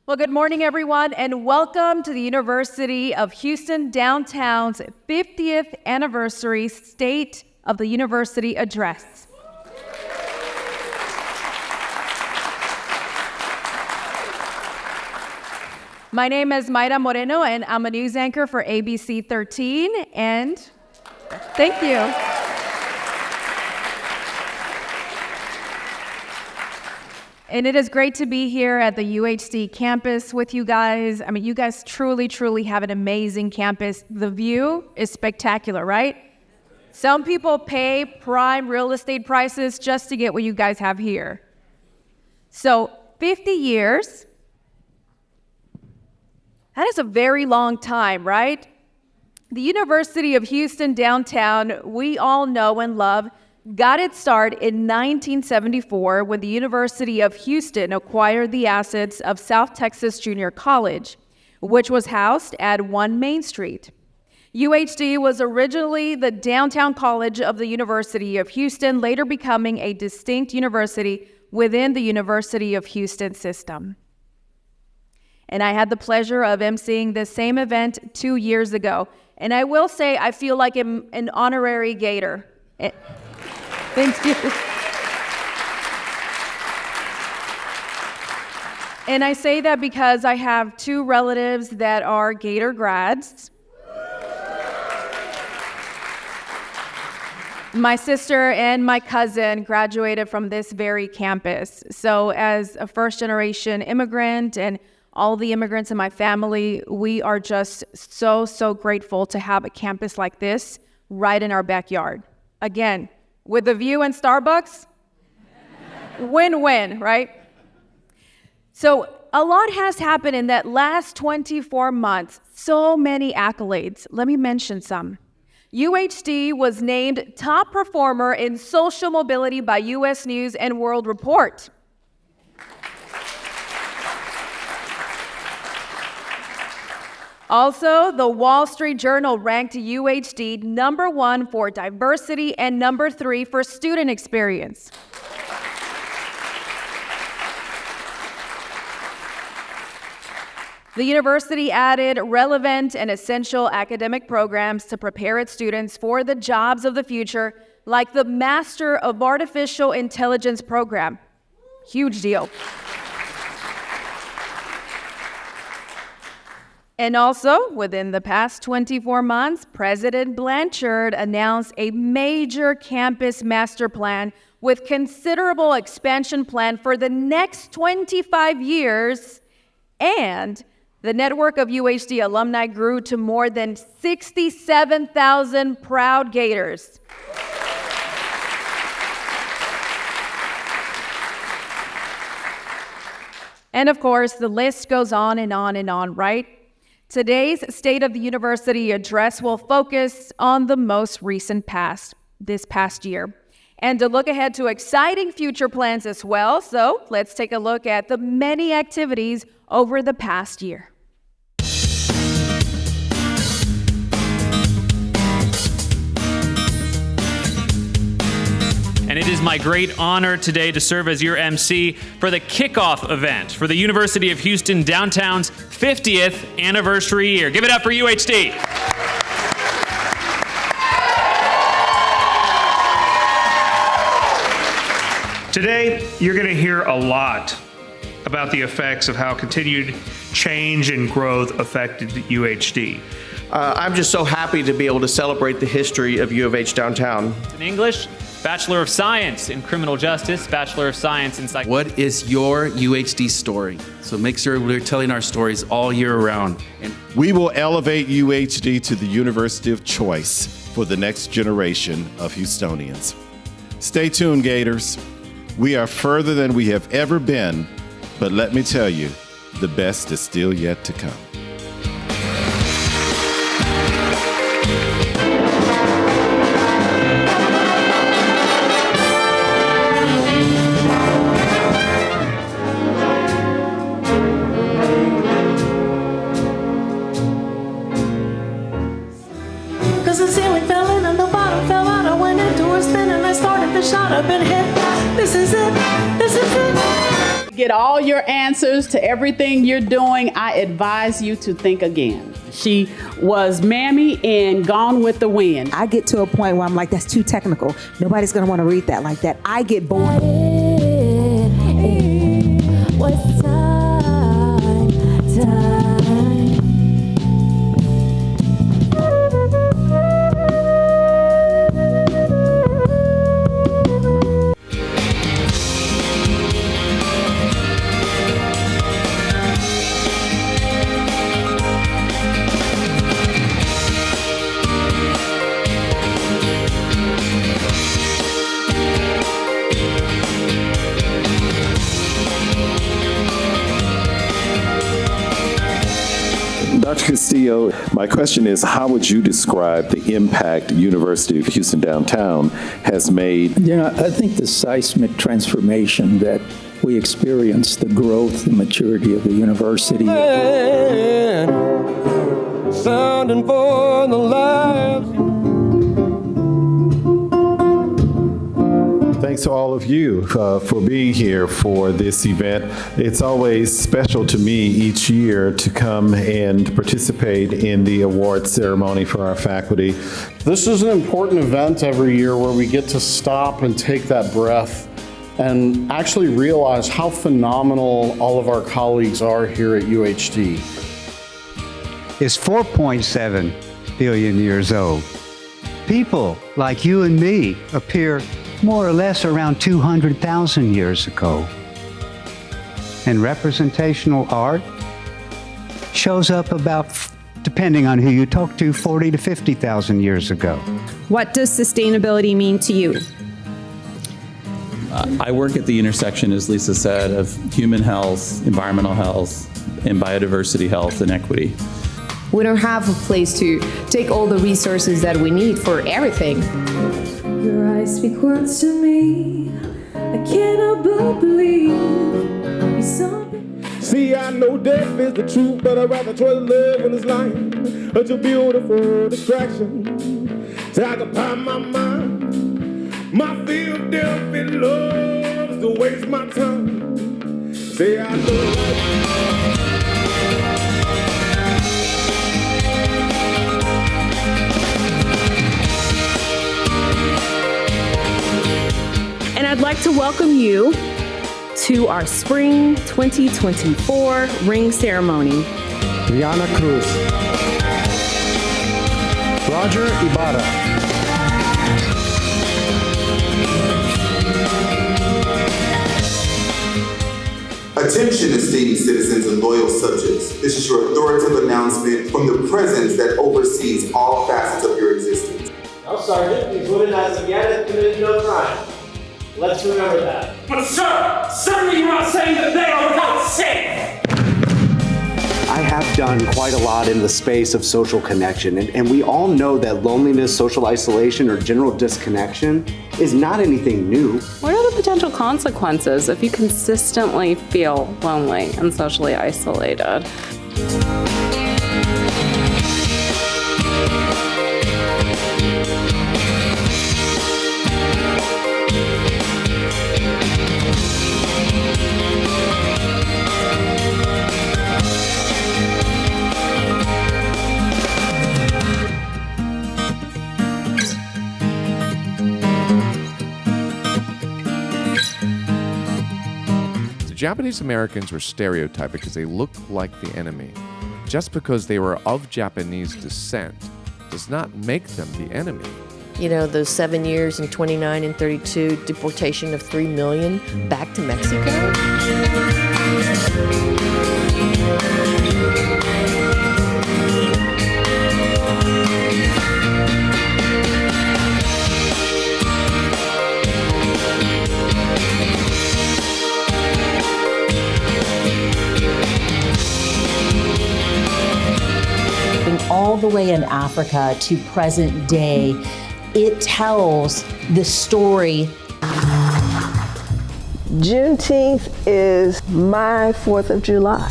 Well, good morning, everyone, and welcome to the University of Houston Downtown's 50th anniversary State of the University Address. My name is Mayra Moreno, and I'm a news anchor for ABC 13, and thank you. And it is great to be here at the UHD campus with you guys. I mean, you guys truly have an amazing campus. The view is spectacular, right? Some people pay prime real estate prices just to get what you guys have here. So 50 years, that is a very long time, right? The University of Houston Downtown, we all know and love, got its start in 1974 when the University of Houston acquired the assets of South Texas Junior College, which was housed at 1 Main Street. UHD was originally the downtown college of the University of Houston, later becoming a distinct university within the University of Houston system. And I had the pleasure of emceeing this same event 2 years ago. And I will say I feel like I'm an honorary Gator. Thank you. And I say that because I have 2 relatives that are Gator grads. My sister and my cousin graduated from this very campus. So as a first-generation immigrant and all the immigrants in my family, we are just so grateful to have a campus like this right in our backyard. Again, with the view and Starbucks, win-win, right? So a lot has happened in that last 24 months, so many accolades. Let me mention some. UHD was named top performer in social mobility by U.S. News and World Report. Also, the Wall Street Journal ranked UHD number 1 for diversity and number 3 for student experience. The university added relevant and essential academic programs to prepare its students for the jobs of the future, like the Master of Artificial Intelligence program. Huge deal. And also, within the past 24 months, President Blanchard announced a major campus master plan with considerable expansion plan for the next 25 years, and the network of UHD alumni grew to more than 67,000 proud Gators. And of course, the list goes on and on and on, right? Today's State of the University Address will focus on the most recent past, this past year, and to look ahead to exciting future plans as well. So let's take a look at the many activities over the past year. And it is my great honor today to serve as your MC for the kickoff event for the University of Houston Downtown's 50th anniversary year. Give it up for UHD. Today, you're going to hear a lot about the effects of how continued change and growth affected UHD. I'm just so happy to be able to celebrate the history of U of H downtown. In English, Bachelor of Science in Criminal Justice, Bachelor of Science in Psychology. What is your UHD story? So make sure we're telling our stories all year round. And we will elevate UHD to the university of choice for the next generation of Houstonians. Stay tuned, Gators. We are further than we have ever been, but let me tell you, the best is still yet to come. get all your answers to everything you're doing, I advise you to think again. She was Mammy in Gone with the Wind. I get to a point where I'm like, that's too technical. Nobody's gonna wanna read that like that. I get bored. What's time? Dr. Castillo, my question is, how would you describe the impact University of Houston Downtown has made? You know, I think the seismic transformation that we experienced, the growth, the maturity of the university. Sounding for the lives. Thanks to all of you for being here for this event. It's always special to me each year to come and participate in the award ceremony for our faculty. This is an important event every year where we get to stop and take that breath and actually realize how phenomenal all of our colleagues are here at UHD. Is 4.7 billion years old. People like you and me appear more or less around 200,000 years ago. And representational art shows up about, depending on who you talk to, 40 to 50,000 years ago. What does sustainability mean to you? I work at the intersection, as Lisa said, of human health, environmental health, and biodiversity health and equity. We don't have a place to take all the resources that we need for everything. Your eyes speak words to me. I cannot but believe you something. See, I know death is the truth, but I'd rather choose love in this life. Such a beautiful distraction. So I can buy my mind. My fear of death in love is to waste my time. Say I know. And I'd like to welcome you to our Spring 2024 ring ceremony. Rihanna Cruz. Roger Ibarra. Attention, esteemed citizens and loyal subjects. This is your authoritative announcement from the presence that oversees all facets of your existence. Now, Sergeant, these women as of yet have committed no crime. Let's remember that. But sir, certainly you're not saying that they are without sin. I have done quite a lot in the space of social connection, and we all know that loneliness, social isolation, or general disconnection is not anything new. What are the potential consequences if you consistently feel lonely and socially isolated? Japanese Americans were stereotyped because they looked like the enemy. Just because they were of Japanese descent does not make them the enemy. You know, those 7 years in 29 and 32, deportation of 3 million back to Mexico. All the way in Africa to present day, it tells the story. Juneteenth is my 4th of July.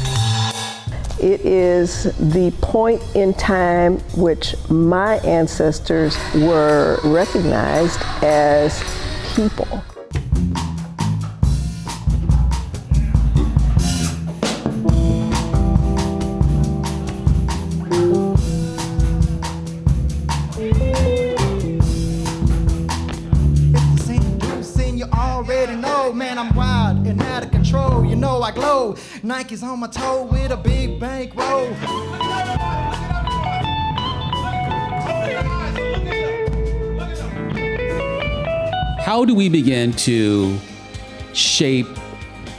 It is the point in time which my ancestors were recognized as people. It's the same juicing you already know. Man, I'm wild and out of control. You know I glow. Nike's on my toe with a big bankroll. How do we begin to shape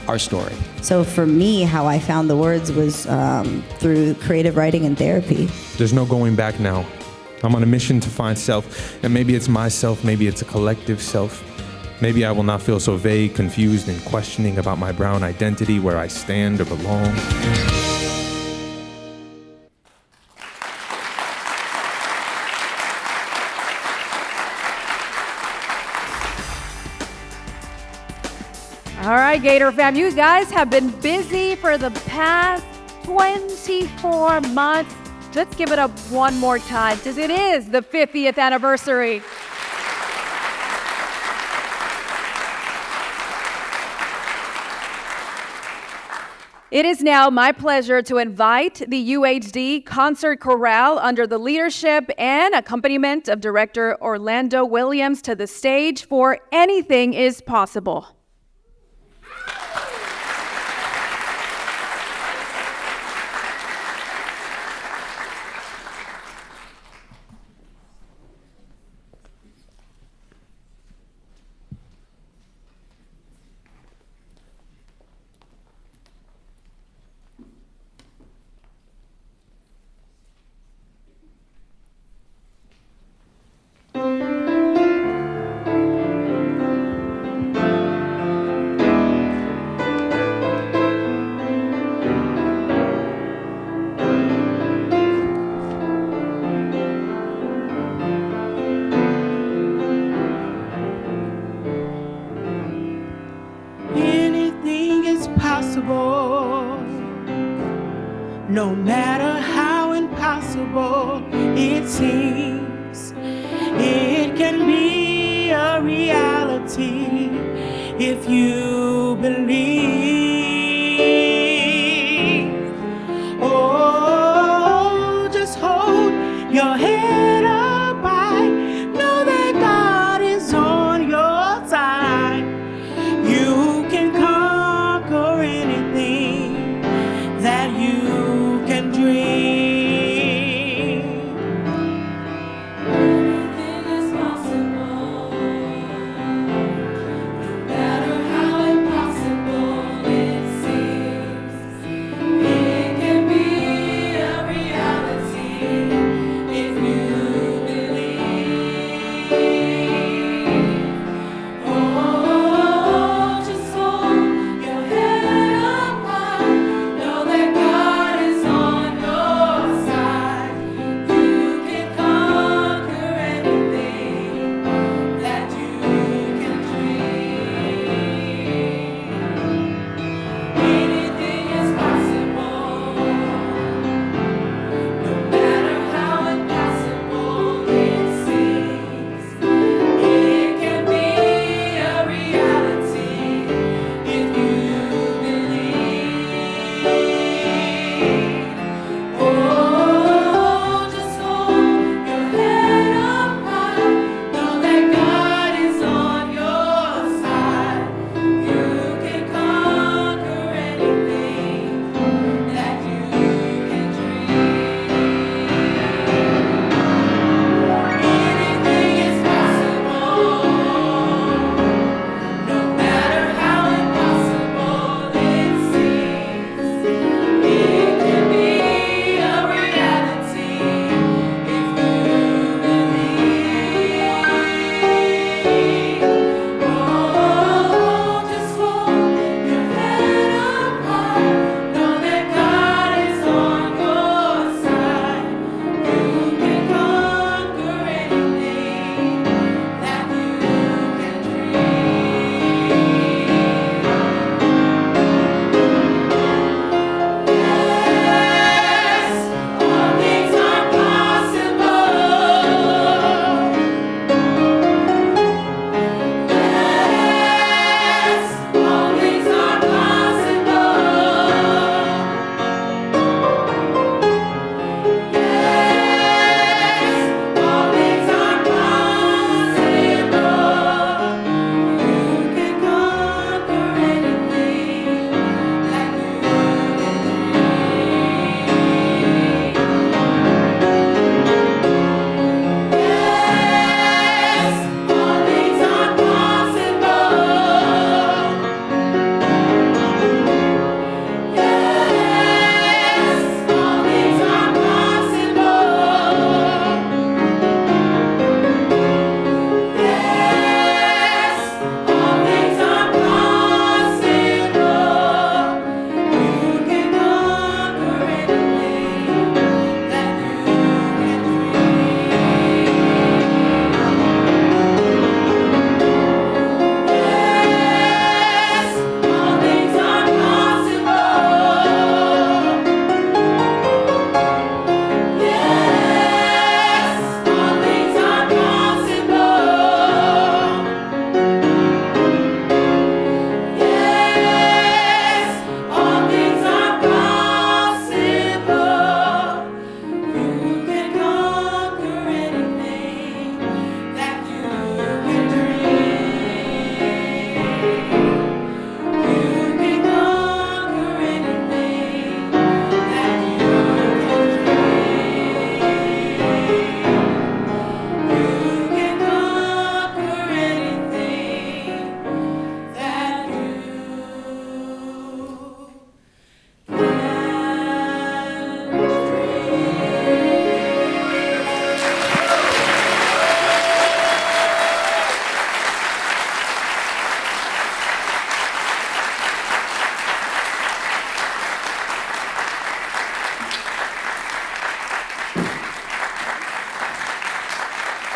our story? So for me, how I found the words was through creative writing and therapy. There's no going back now. I'm on a mission to find self, and maybe it's myself, maybe it's a collective self. Maybe I will not feel so vague, confused, and questioning about my brown identity, where I stand or belong. All right, Gator fam, you guys have been busy for the past 24 months. Let's give it up one more time, because it is the 50th anniversary. It is now my pleasure to invite the UHD Concert Chorale under the leadership and accompaniment of director Orlando Williams to the stage for Anything is Possible. Anything is possible, no matter how impossible it seems. It can be a reality if you believe. Oh, just hold your head up high, know that God is on your side. You can conquer anything that you can dream. Anything is possible, no matter how impossible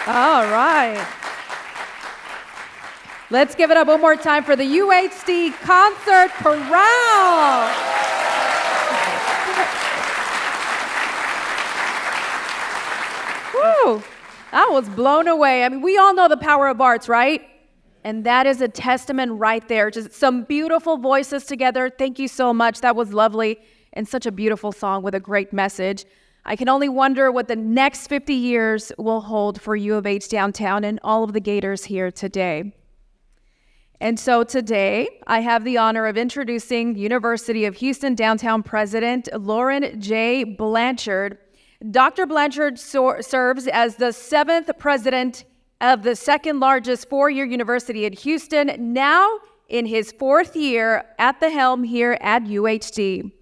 All right. Let's give it up one more time for the UHD Concert Chorale. Woo! I was blown away. I mean, we all know the power of arts, right? And that is a testament right there. Just some beautiful voices together. Thank you so much. That was lovely and such a beautiful song with a great message. I can only wonder what the next 50 years will hold for U of H Downtown and all of the Gators here today. And so today, I have the honor of introducing University of Houston Downtown President Lauren J. Blanchard. Dr. Blanchard serves as the 7th president of the second largest four-year university in Houston, now in his 4th year at the helm here at UHD.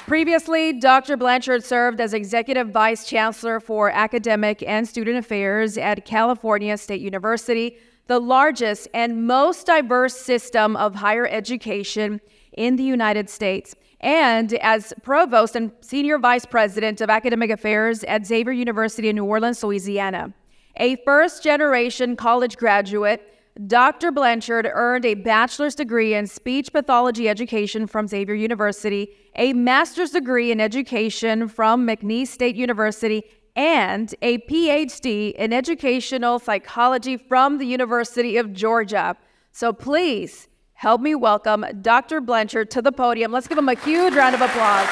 Previously, Dr. Blanchard served as Executive Vice Chancellor for Academic and Student Affairs at California State University, the largest and most diverse system of higher education in the United States, and as Provost and Senior Vice President of Academic Affairs at Xavier University in New Orleans, Louisiana. A first-generation college graduate, Dr. Blanchard earned a bachelor's degree in speech pathology education from Xavier University, a master's degree in education from McNeese State University, and a PhD in educational psychology from the University of Georgia. So please help me welcome Dr. Blanchard to the podium. Let's give him a huge round of applause.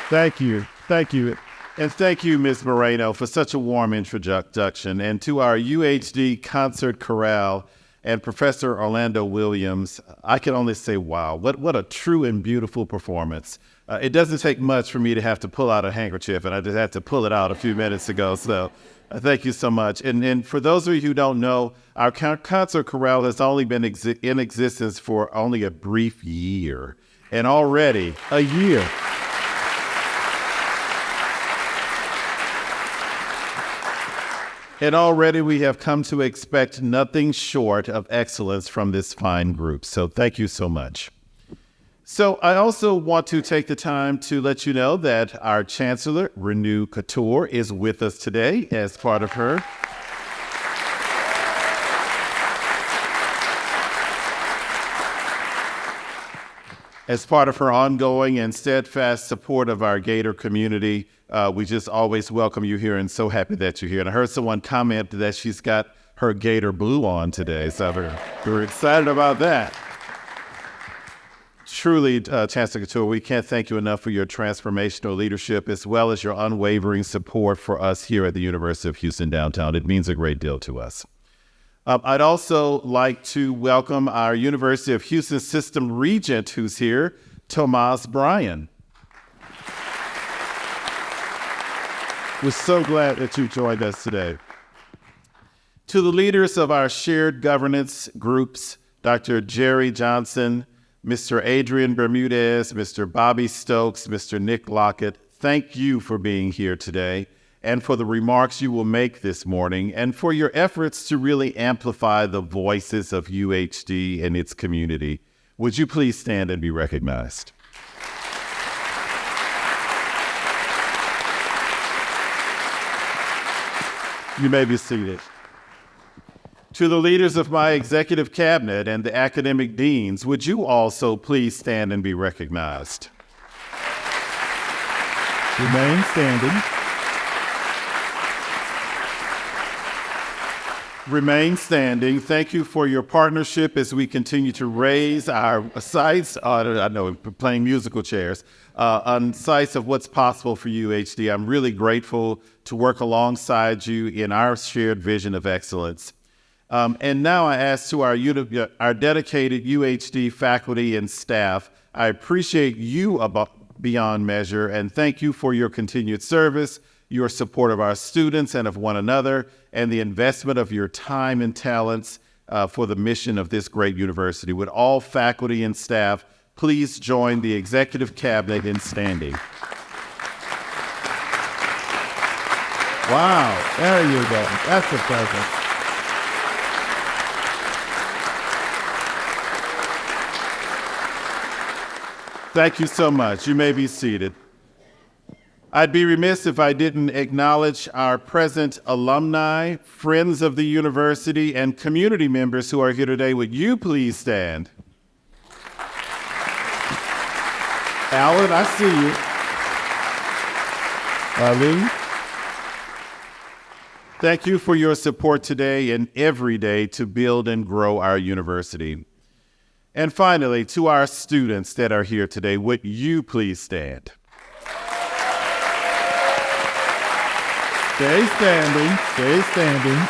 Thank you. Thank you. And thank you, Ms. Moreno, for such a warm introduction. And to our UHD Concert Chorale and Professor Orlando Williams, I can only say, wow, what a true and beautiful performance. It doesn't take much for me to have to pull out a handkerchief, and I just had to pull it out a few minutes ago. So thank you so much. And for those of you who don't know, our concert chorale has only been in existence for only a brief year. And already, a year. And already we have come to expect nothing short of excellence from this fine group. So thank you so much. So I also want to take the time to let you know that our Chancellor, Renu Khator, is with us today as part of her. As part of her ongoing and steadfast support of our Gator community, we just always welcome you here and so happy that you're here. And I heard someone comment that she's got her Gator blue on today, so we're excited about that. Truly, Chancellor Khator, we can't thank you enough for your transformational leadership as well as your unwavering support for us here at the University of Houston Downtown. It means a great deal to us. I'd also like to welcome our University of Houston System Regent who's here, Tomas Bryan. We're so glad that you joined us today. To the leaders of our shared governance groups, Dr. Jerry Johnson, Mr. Adrian Bermudez, Mr. Bobby Stokes, Mr. Nick Lockett, thank you for being here today and for the remarks you will make this morning and for your efforts to really amplify the voices of UHD and its community. Would you please stand and be recognized? You may be seated. To the leaders of my executive cabinet and the academic deans, would you also please stand and be recognized? Remain standing. Remain standing. Thank you for your partnership as we continue to raise our sights. I know we're playing musical chairs on sights of what's possible for UHD. I'm really grateful to work alongside you in our shared vision of excellence. And now I ask to our dedicated UHD faculty and staff, I appreciate you beyond measure and thank you for your continued service, your support of our students and of one another, and the investment of your time and talents for the mission of this great university. Would all faculty and staff please join the executive cabinet in standing? Wow, there you go. That's a present. Thank you so much. You may be seated. I'd be remiss if I didn't acknowledge our present alumni, friends of the university, and community members who are here today. Would you please stand? Alan, I see you. Arlene? Thank you for your support today and every day to build and grow our university. And finally, to our students that are here today, would you please stand? Stay standing, stay standing.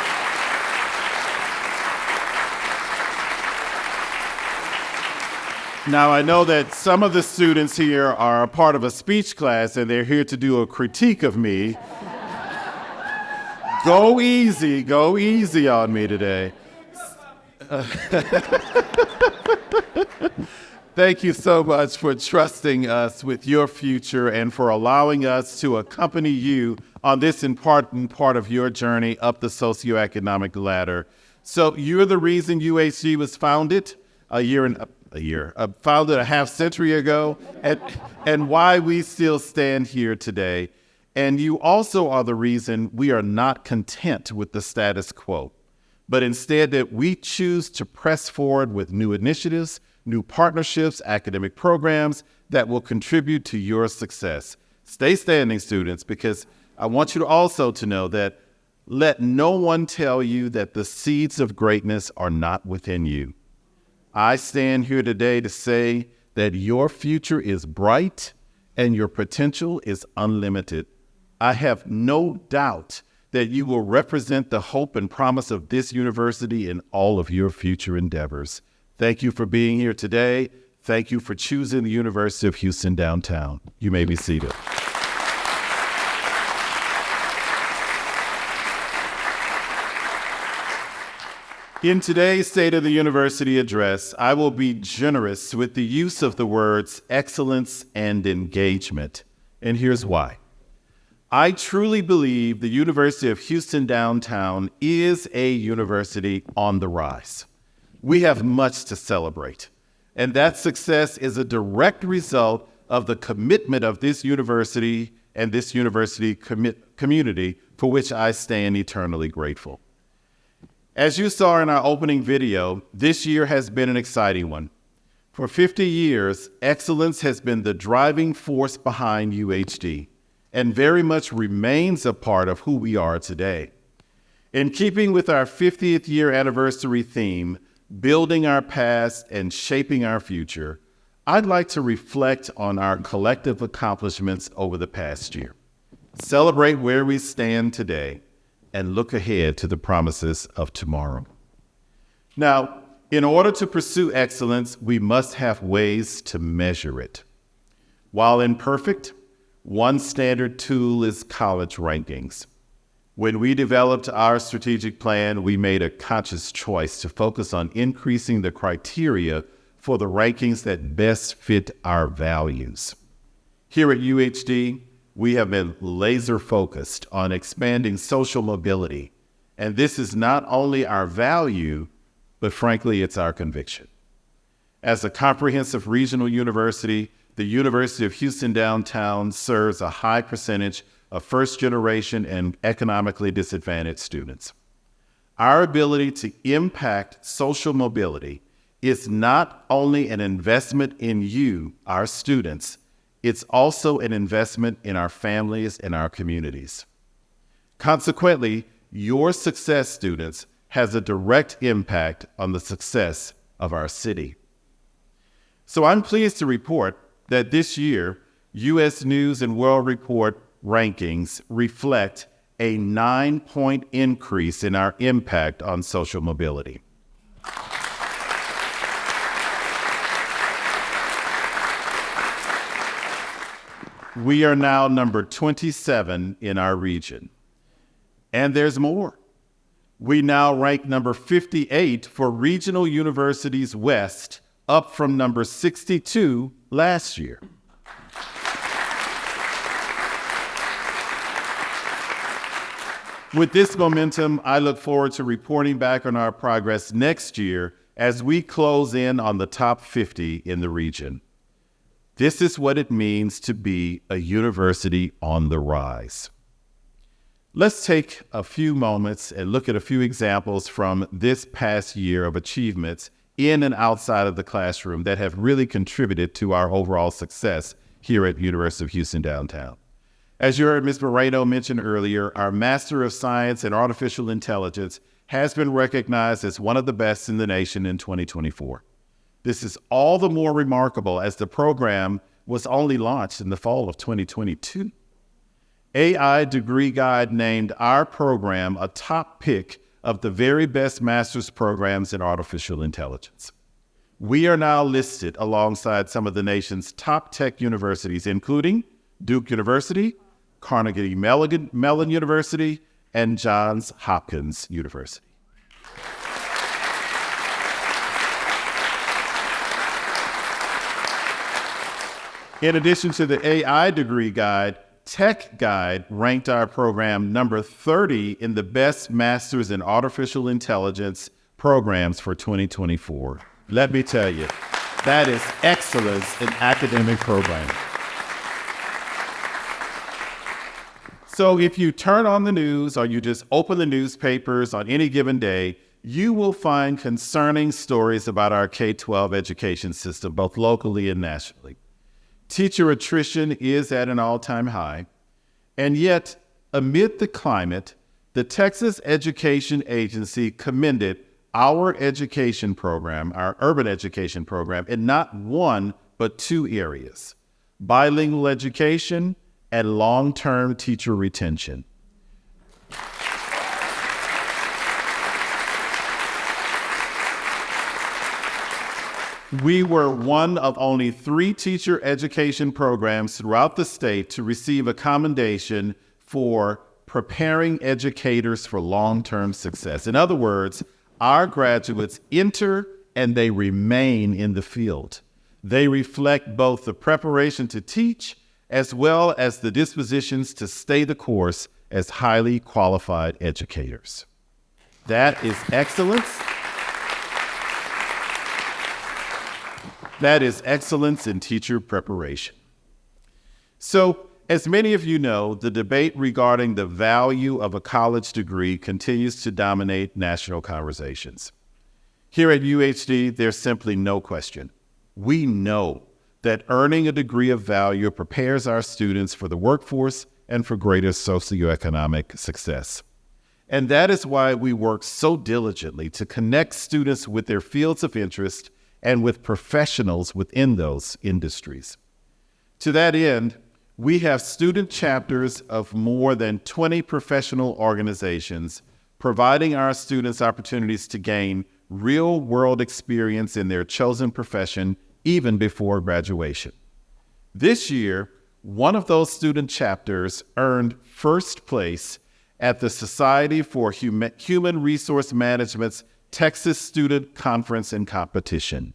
Now, I know that some of the students here are a part of a speech class and they're here to do a critique of me. Go easy on me today. Thank you so much for trusting us with your future and for allowing us to accompany you on this important part of your journey up the socioeconomic ladder. So you're the reason UHD was founded founded a half century ago, and why we still stand here today. And you also are the reason we are not content with the status quo, but instead that we choose to press forward with new initiatives, new partnerships, academic programs that will contribute to your success. Stay standing, students, because I want you to also to know that let no one tell you that the seeds of greatness are not within you. I stand here today to say that your future is bright and your potential is unlimited. I have no doubt that you will represent the hope and promise of this university in all of your future endeavors. Thank you for being here today. Thank you for choosing the University of Houston Downtown. You may be seated. In today's State of the University address, I will be generous with the use of the words excellence and engagement. And here's why. I truly believe the University of Houston Downtown is a university on the rise. We have much to celebrate, and that success is a direct result of the commitment of this university and this university community for which I stand eternally grateful. As you saw in our opening video, this year has been an exciting one. For 50 years, excellence has been the driving force behind UHD and very much remains a part of who we are today. In keeping with our 50th year anniversary theme, building our past and shaping our future, I'd like to reflect on our collective accomplishments over the past year, celebrate where we stand today, and look ahead to the promises of tomorrow. Now, in order to pursue excellence, we must have ways to measure it. While imperfect, one standard tool is college rankings. When we developed our strategic plan, we made a conscious choice to focus on increasing the criteria for the rankings that best fit our values. Here at UHD, we have been laser focused on expanding social mobility, and this is not only our value, but frankly, it's our conviction. As a comprehensive regional university, the University of Houston Downtown serves a high percentage of first-generation and economically disadvantaged students. Our ability to impact social mobility is not only an investment in you, our students, it's also an investment in our families and our communities. Consequently, your success, students, has a direct impact on the success of our city. So I'm pleased to report that this year, U.S. News and World Report rankings reflect a 9-point increase in our impact on social mobility. We are now number 27 in our region. And there's more. We now rank number 58 for Regional Universities West, up from number 62 last year. With this momentum, I look forward to reporting back on our progress next year as we close in on the top 50 in the region. This is what it means to be a university on the rise. Let's take a few moments and look at a few examples from this past year of achievements in and outside of the classroom that have really contributed to our overall success here at University of Houston Downtown. As you heard Ms. Moreno mention earlier, our Master of Science in Artificial Intelligence has been recognized as one of the best in the nation in 2024. This is all the more remarkable as the program was only launched in the fall of 2022. AI Degree Guide named our program a top pick of the very best master's programs in artificial intelligence. We are now listed alongside some of the nation's top tech universities, including Duke University, Carnegie Mellon University, and Johns Hopkins University. In addition to the AI Degree Guide, Tech Guide ranked our program number 30 in the best Masters in Artificial Intelligence programs for 2024. Let me tell you, that is excellence in academic programming. So if you turn on the news or you just open the newspapers on any given day, you will find concerning stories about our K-12 education system, both locally and nationally. Teacher attrition is at an all-time high, and yet, amid the climate, the Texas Education Agency commended our education program, our urban education program, in not one, but two areas: bilingual education and long-term teacher retention. We were one of only 3 teacher education programs throughout the state to receive a commendation for preparing educators for long-term success. In other words, our graduates enter and they remain in the field. They reflect both the preparation to teach as well as the dispositions to stay the course as highly qualified educators. That is excellence. That is excellence in teacher preparation. So, as many of you know, the debate regarding the value of a college degree continues to dominate national conversations. Here at UHD, there's simply no question. We know that earning a degree of value prepares our students for the workforce and for greater socioeconomic success. And that is why we work so diligently to connect students with their fields of interest and with professionals within those industries. To that end, we have student chapters of more than 20 professional organizations, providing our students opportunities to gain real-world experience in their chosen profession even before graduation. This year, one of those student chapters earned first place at the Society for Human Resource Management's Texas Student Conference and Competition.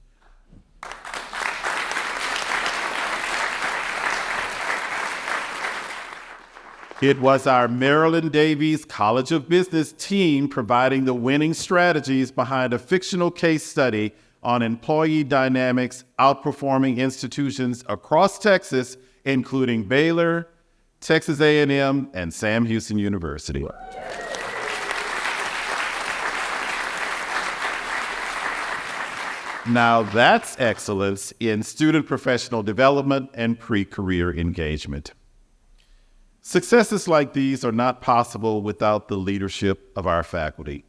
It was our Maryland Davies College of Business team providing the winning strategies behind a fictional case study on employee dynamics outperforming institutions across Texas, including Baylor, Texas A&M, and Sam Houston University. Now that's excellence in student professional development and pre-career engagement. Successes like these are not possible without the leadership of our faculty.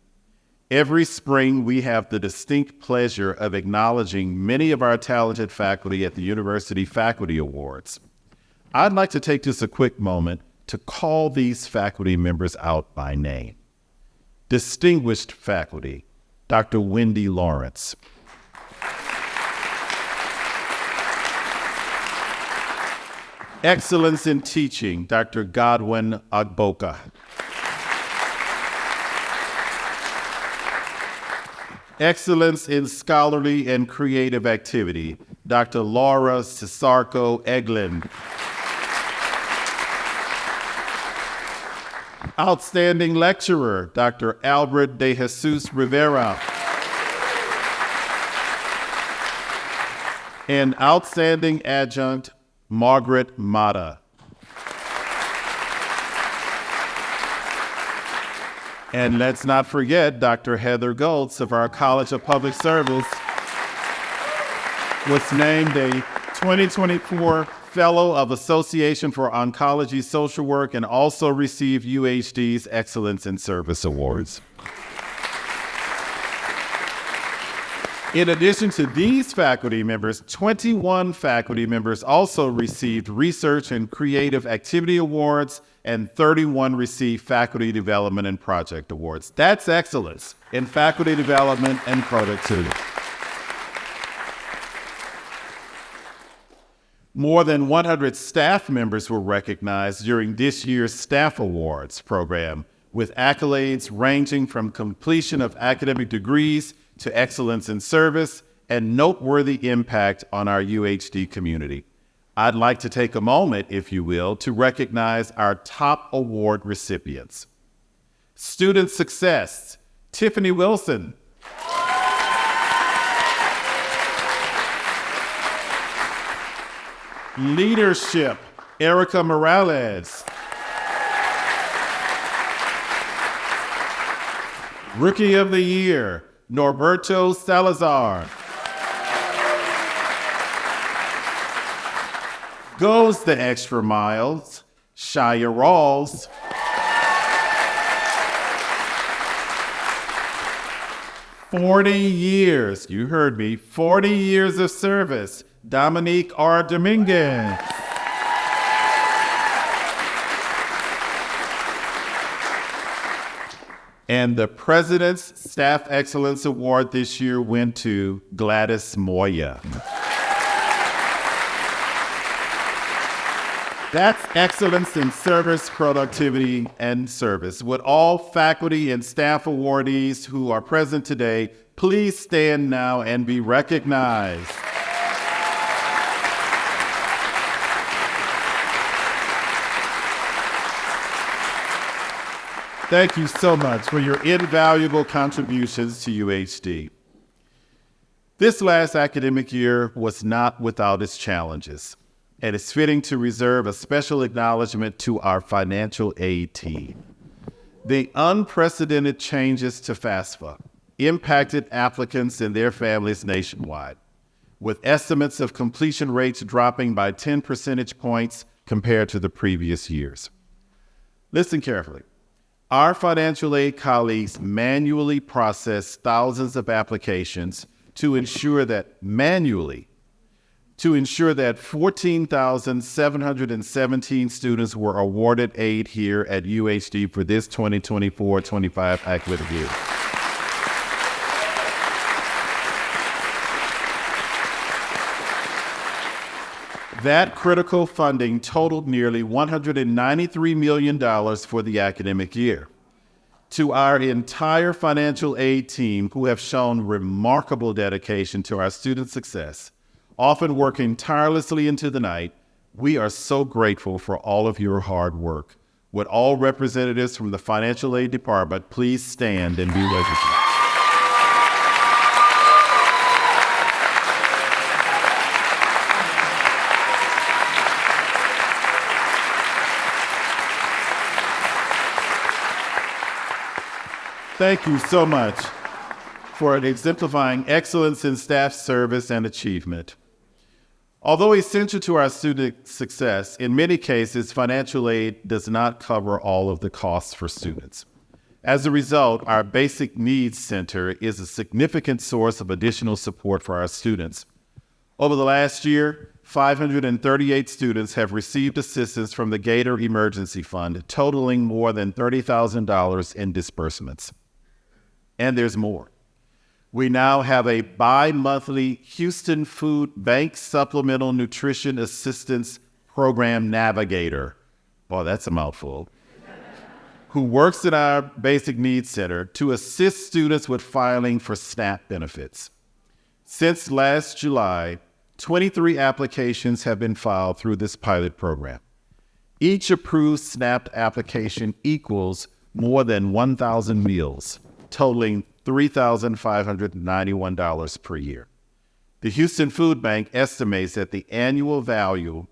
Every spring, we have the distinct pleasure of acknowledging many of our talented faculty at the University Faculty Awards. I'd like to take just a quick moment to call these faculty members out by name. Distinguished faculty, Dr. Wendy Lawrence. Excellence in teaching, Dr. Godwin Agboka. Excellence in scholarly and creative activity, Dr. Laura Cisarco Eglin. Outstanding lecturer, Dr. Albert De Jesus Rivera. And outstanding adjunct, Margaret Mata. And let's not forget Dr. Heather Goltz of our College of Public Service was named a 2024 Fellow of Association for Oncology Social Work and also received UHD's Excellence in Service Awards. In addition to these faculty members, 21 faculty members also received Research and Creative Activity Awards, and 31 received Faculty Development and Project Awards. That's excellence in faculty development and productivity. More than 100 staff members were recognized during this year's Staff Awards program, with accolades ranging from completion of academic degrees to excellence in service and noteworthy impact on our UHD community. I'd like to take a moment, if you will, to recognize our top award recipients. Student Success, Tiffany Wilson. Leadership, Erica Morales. Rookie of the Year, Norberto Salazar. Goes the extra miles, Shia Rawls. "40 years, you heard me, 40 years of service, Dominique R. Dominguez. And the President's Staff Excellence Award this year went to Gladys Moya. That's excellence in service, productivity, and service. Would all faculty and staff awardees who are present today please stand now and be recognized. Thank you so much for your invaluable contributions to UHD. This last academic year was not without its challenges, and it's fitting to reserve a special acknowledgement to our financial aid team. The unprecedented changes to FAFSA impacted applicants and their families nationwide, with estimates of completion rates dropping by 10 percentage points compared to the previous years. Listen carefully. Our financial aid colleagues manually process thousands of applications to ensure that 14,717 students were awarded aid here at UHD for this 2024-25 academic year. That critical funding totaled nearly $193 million for the academic year. To our entire financial aid team, who have shown remarkable dedication to our student success, often working tirelessly into the night, we are so grateful for all of your hard work. Would all representatives from the financial aid department please stand and be recognized? Thank you so much for exemplifying excellence in staff service and achievement. Although essential to our student success, in many cases, financial aid does not cover all of the costs for students. As a result, our Basic Needs Center is a significant source of additional support for our students. Over the last year, 538 students have received assistance from the Gator Emergency Fund, totaling more than $30,000 in disbursements. And there's more. We now have a bi-monthly Houston Food Bank Supplemental Nutrition Assistance Program Navigator, boy, that's a mouthful, who works at our Basic Needs Center to assist students with filing for SNAP benefits. Since last July, 23 applications have been filed through this pilot program. Each approved SNAP application equals more than 1,000 meals, totaling $3,591 per year. The Houston Food Bank estimates that the annual value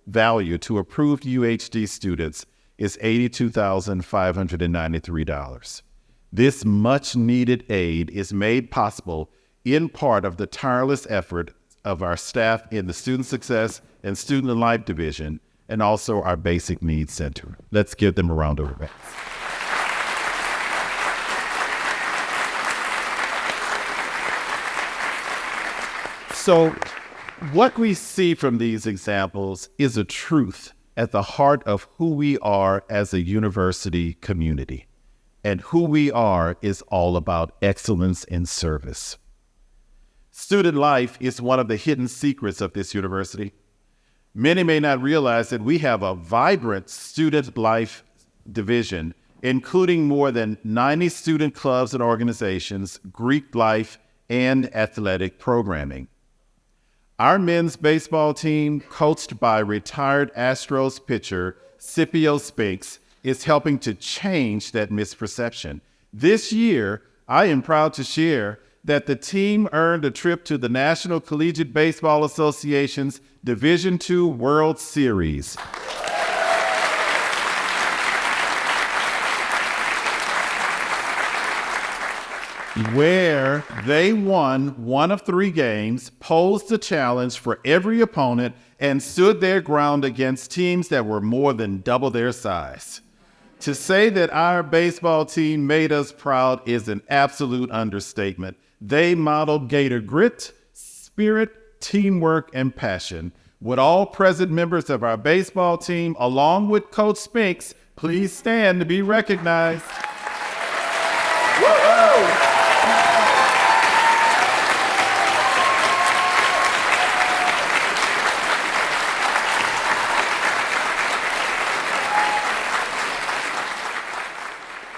to approved UHD students is $82,593. This much-needed aid is made possible in part of the tireless effort of our staff in the Student Success and Student and Life Division, and also our Basic Needs Center. Let's give them a round of applause. So what we see from these examples is a truth at the heart of who we are as a university community. And who we are is all about excellence in service. Student life is one of the hidden secrets of this university. Many may not realize that we have a vibrant student life division, including more than 90 student clubs and organizations, Greek life, and athletic programming. Our men's baseball team, coached by retired Astros pitcher Scipio Spinks, is helping to change that misperception. This year, I am proud to share that the team earned a trip to the National Collegiate Baseball Association's Division II World Series. Where they won one of 3 games, posed a challenge for every opponent, and stood their ground against teams that were more than double their size. To say that our baseball team made us proud is an absolute understatement. They modeled Gator grit, spirit, teamwork, and passion. Would all present members of our baseball team, along with Coach Spinks, please stand to be recognized? Woo-hoo!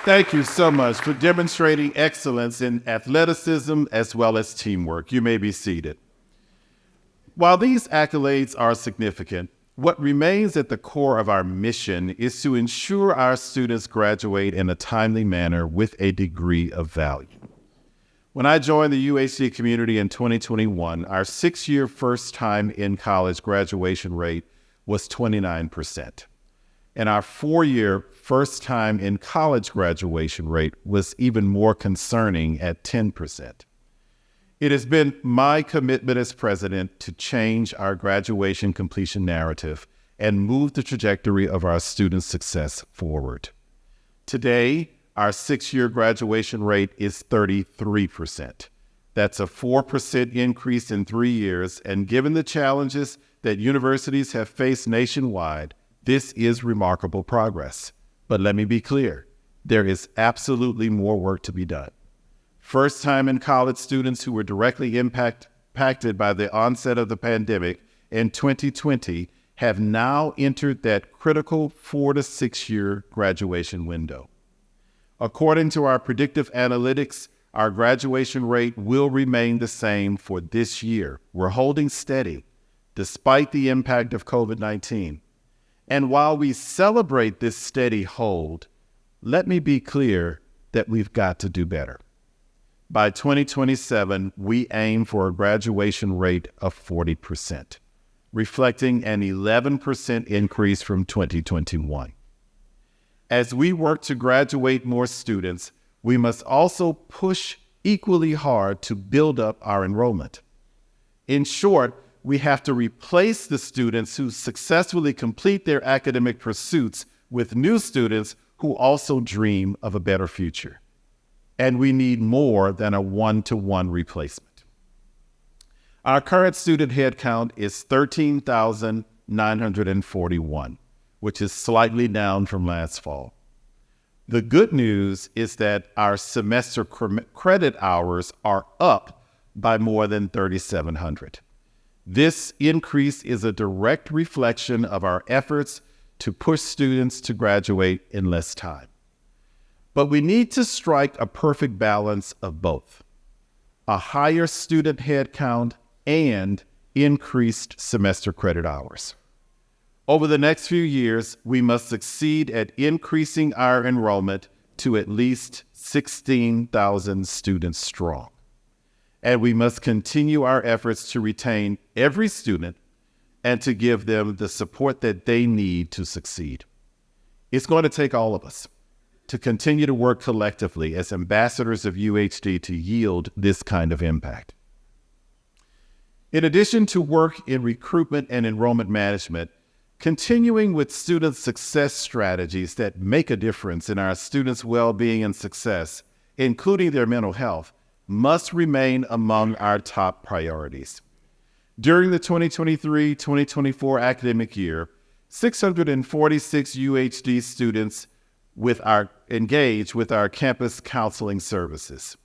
Thank you so much for demonstrating excellence in athleticism as well as teamwork. You may be seated. While these accolades are significant, what remains at the core of our mission is to ensure our students graduate in a timely manner with a degree of value. When I joined the UHD community in 2021, our 6-year first-time in college graduation rate was 29%. And our 4-year first time in college graduation rate was even more concerning at 10%. It has been my commitment as president to change our graduation completion narrative and move the trajectory of our student success forward. Today, our 6-year graduation rate is 33%. That's a 4% increase in 3 years, and given the challenges that universities have faced nationwide, this is remarkable progress. But let me be clear, there is absolutely more work to be done. First-time in college students who were directly impacted by the onset of the pandemic in 2020 have now entered that critical 4 to 6 year graduation window. According to our predictive analytics, our graduation rate will remain the same for this year. We're holding steady despite the impact of COVID-19. And while we celebrate this steady hold, let me be clear that we've got to do better. By 2027, we aim for a graduation rate of 40%, reflecting an 11% increase from 2021. As we work to graduate more students, we must also push equally hard to build up our enrollment. In short, we have to replace the students who successfully complete their academic pursuits with new students who also dream of a better future. And we need more than a one-to-one replacement. Our current student headcount is 13,941, which is slightly down from last fall. The good news is that our semester credit hours are up by more than 3,700. This increase is a direct reflection of our efforts to push students to graduate in less time. But we need to strike a perfect balance of both: a higher student headcount and increased semester credit hours. Over the next few years, we must succeed at increasing our enrollment to at least 16,000 students strong. And we must continue our efforts to retain every student and to give them the support that they need to succeed. It's going to take all of us to continue to work collectively as ambassadors of UHD to yield this kind of impact. In addition to work in recruitment and enrollment management, continuing with student success strategies that make a difference in our students' well-being and success, including their mental health, must remain among our top priorities. During the 2023-2024 academic year, 646 UHD students engaged with our campus counseling services.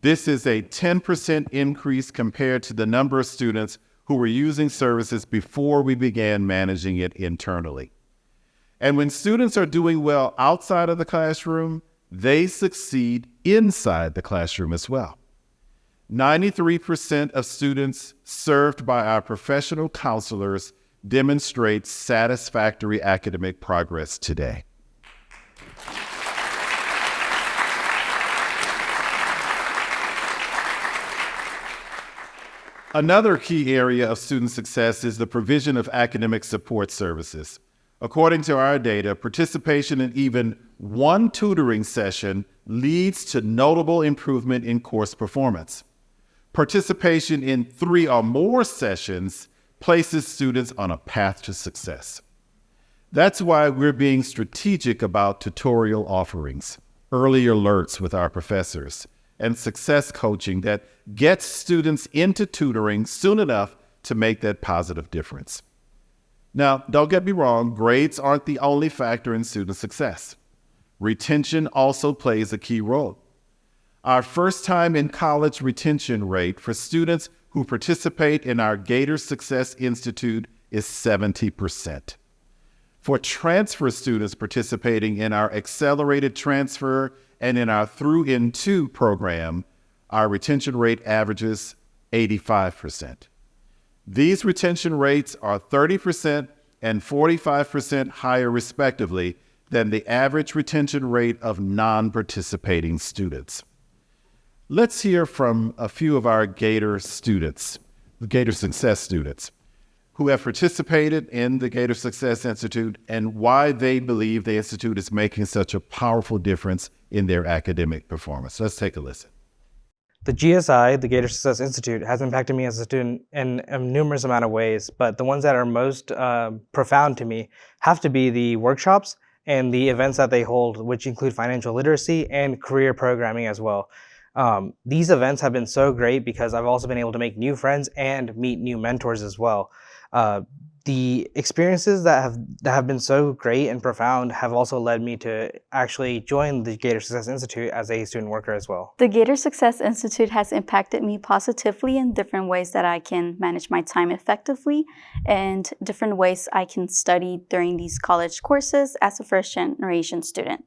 This is a 10% increase compared to the number of students who were using services before we began managing it internally. And when students are doing well outside of the classroom, they succeed inside the classroom as well. 93% of students served by our professional counselors demonstrate satisfactory academic progress today. Another key area of student success is the provision of academic support services. According to our data, participation in even one tutoring session leads to notable improvement in course performance. Participation in 3 or more sessions places students on a path to success. That's why we're being strategic about tutorial offerings, early alerts with our professors, and success coaching that gets students into tutoring soon enough to make that positive difference. Now, don't get me wrong, grades aren't the only factor in student success. Retention also plays a key role. Our first time in college retention rate for students who participate in our Gator Success Institute is 70%. For transfer students participating in our accelerated transfer and in our Through In2 program, our retention rate averages 85%. These retention rates are 30% and 45% higher respectively than the average retention rate of non-participating students. Let's hear from a few of our Gator students, the Gator Success students, who have participated in the Gator Success Institute and why they believe the Institute is making such a powerful difference in their academic performance. Let's take a listen. The GSI, the Gator Success Institute, has impacted me as a student in a numerous amount of ways, but the ones that are most profound to me have to be the workshops and the events that they hold, which include financial literacy and career programming as well. These events have been so great because I've also been able to make new friends and meet new mentors as well. The experiences that have been so great and profound have also led me to actually join the Gator Success Institute as a student worker as well. The Gator Success Institute has impacted me positively in different ways that I can manage my time effectively and different ways I can study during these college courses as a first-generation student.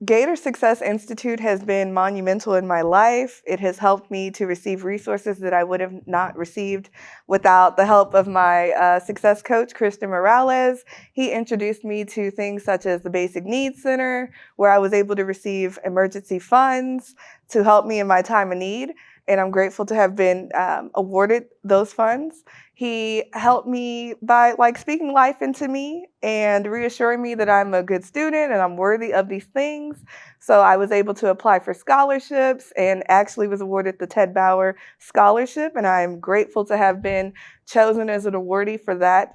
Gator Success Institute has been monumental in my life. It has helped me to receive resources that I would have not received without the help of my success coach, Kristen Morales. He introduced me to things such as the Basic Needs Center, where I was able to receive emergency funds to help me in my time of need. And I'm grateful to have been awarded those funds. He helped me by speaking life into me and reassuring me that I'm a good student and I'm worthy of these things. So I was able to apply for scholarships and actually was awarded the Ted Bauer Scholarship. And I'm grateful to have been chosen as an awardee for that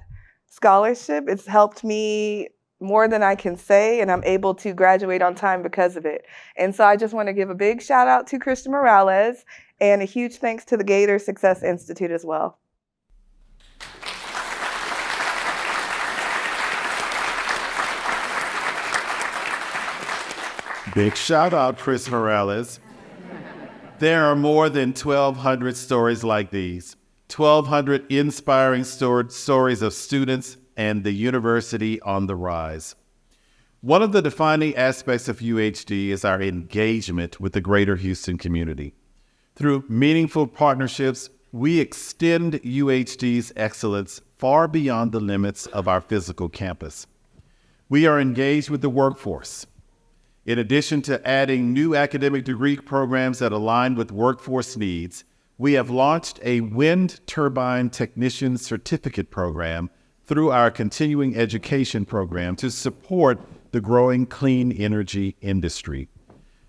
scholarship. It's helped me more than I can say, and I'm able to graduate on time because of it. And so I just want to give a big shout out to Kristen Morales and a huge thanks to the Gator Success Institute as well. Big shout out, Chris Morales. There are more than 1,200 stories like these, 1,200 inspiring stories of students and the university on the rise. One of the defining aspects of UHD is our engagement with the greater Houston community. Through meaningful partnerships, we extend UHD's excellence far beyond the limits of our physical campus. We are engaged with the workforce. In addition to adding new academic degree programs that align with workforce needs, we have launched a wind turbine technician certificate program through our continuing education program to support the growing clean energy industry.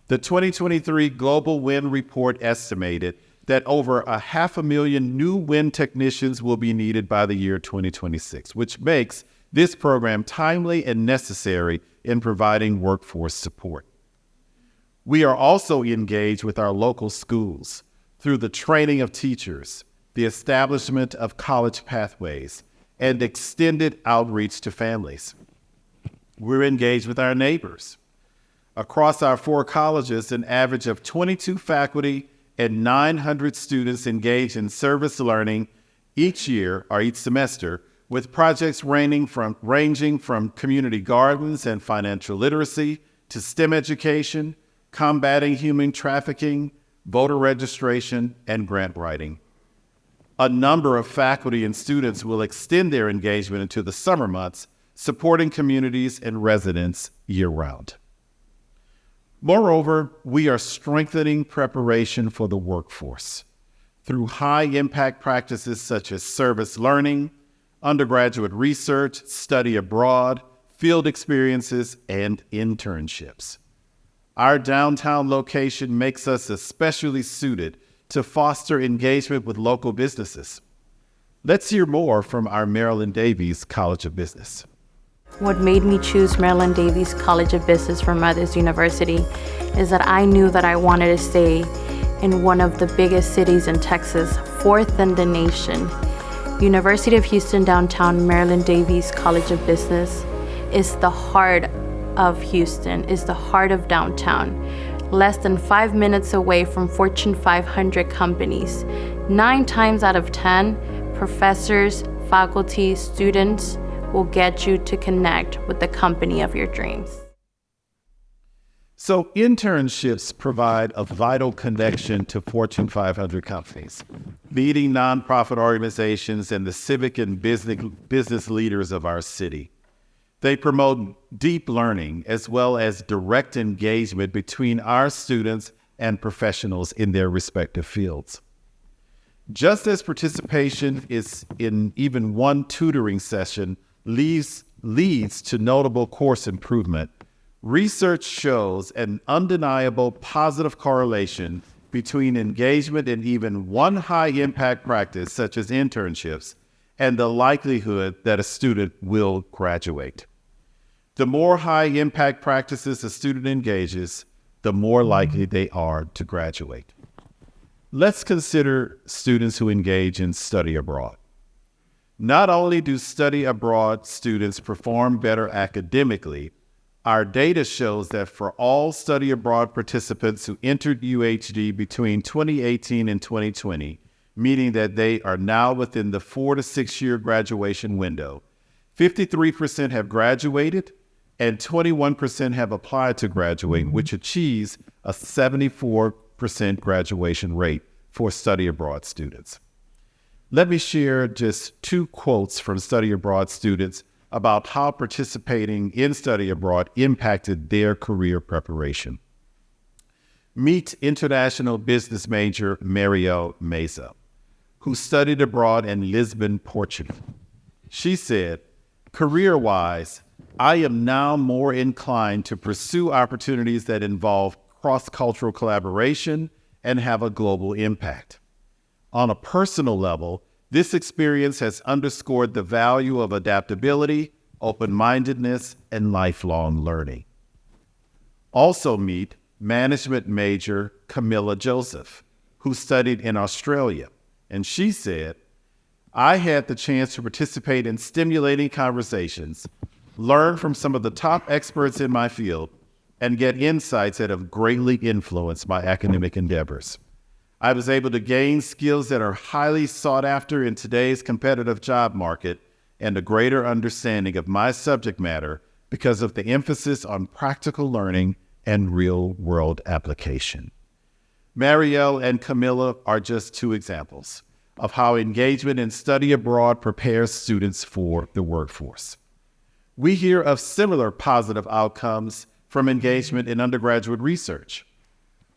The 2023 Global Wind Report estimated that over 500,000 new wind technicians will be needed by the year 2026, which makes this program timely and necessary in providing workforce support. We are also engaged with our local schools through the training of teachers, the establishment of college pathways, and extended outreach to families. We're engaged with our neighbors. Across our 4 colleges, an average of 22 faculty and 900 students engage in service learning each year or each semester, with projects ranging from community gardens and financial literacy to STEM education, combating human trafficking, voter registration, and grant writing. A number of faculty and students will extend their engagement into the summer months, supporting communities and residents year-round. Moreover, we are strengthening preparation for the workforce through high-impact practices such as service learning, undergraduate research, study abroad, field experiences, and internships. Our downtown location makes us especially suited to foster engagement with local businesses. Let's hear more from our Maryland Davies College of Business. What made me choose Maryland Davies College of Business for Mothers University is that I knew that I wanted to stay in one of the biggest cities in Texas, 4th in the nation. University of Houston Downtown Maryland Davies College of Business is the heart of Houston, is the heart of downtown. Less than 5 minutes away from Fortune 500 companies. 9 times out of 10, professors, faculty, students will get you to connect with the company of your dreams. So internships provide a vital connection to Fortune 500 companies, leading nonprofit organizations, and the civic and business leaders of our city. They promote deep learning as well as direct engagement between our students and professionals in their respective fields. Just as participation is in even one tutoring session leads to notable course improvement, research shows an undeniable positive correlation between engagement in even one high-impact practice, such as internships, and the likelihood that a student will graduate. The more high-impact practices a student engages, the more likely they are to graduate. Let's consider students who engage in study abroad. Not only do study abroad students perform better academically, our data shows that for all study abroad participants who entered UHD between 2018 and 2020, meaning that they are now within the 4 to 6 year graduation window, 53% have graduated and 21% have applied to graduate, which achieves a 74% graduation rate for study abroad students. Let me share just 2 quotes from study abroad students about how participating in study abroad impacted their career preparation. Meet international business major Marielle Meza, who studied abroad in Lisbon, Portugal. She said, "Career-wise, I am now more inclined to pursue opportunities that involve cross-cultural collaboration and have a global impact. On a personal level, this experience has underscored the value of adaptability, open-mindedness, and lifelong learning." Also meet management major Camilla Joseph, who studied in Australia. And she said, "I had the chance to participate in stimulating conversations, learn from some of the top experts in my field, and get insights that have greatly influenced my academic endeavors. I was able to gain skills that are highly sought after in today's competitive job market and a greater understanding of my subject matter because of the emphasis on practical learning and real-world application." Marielle and Camilla are just 2 examples of how engagement in study abroad prepares students for the workforce. We hear of similar positive outcomes from engagement in undergraduate research.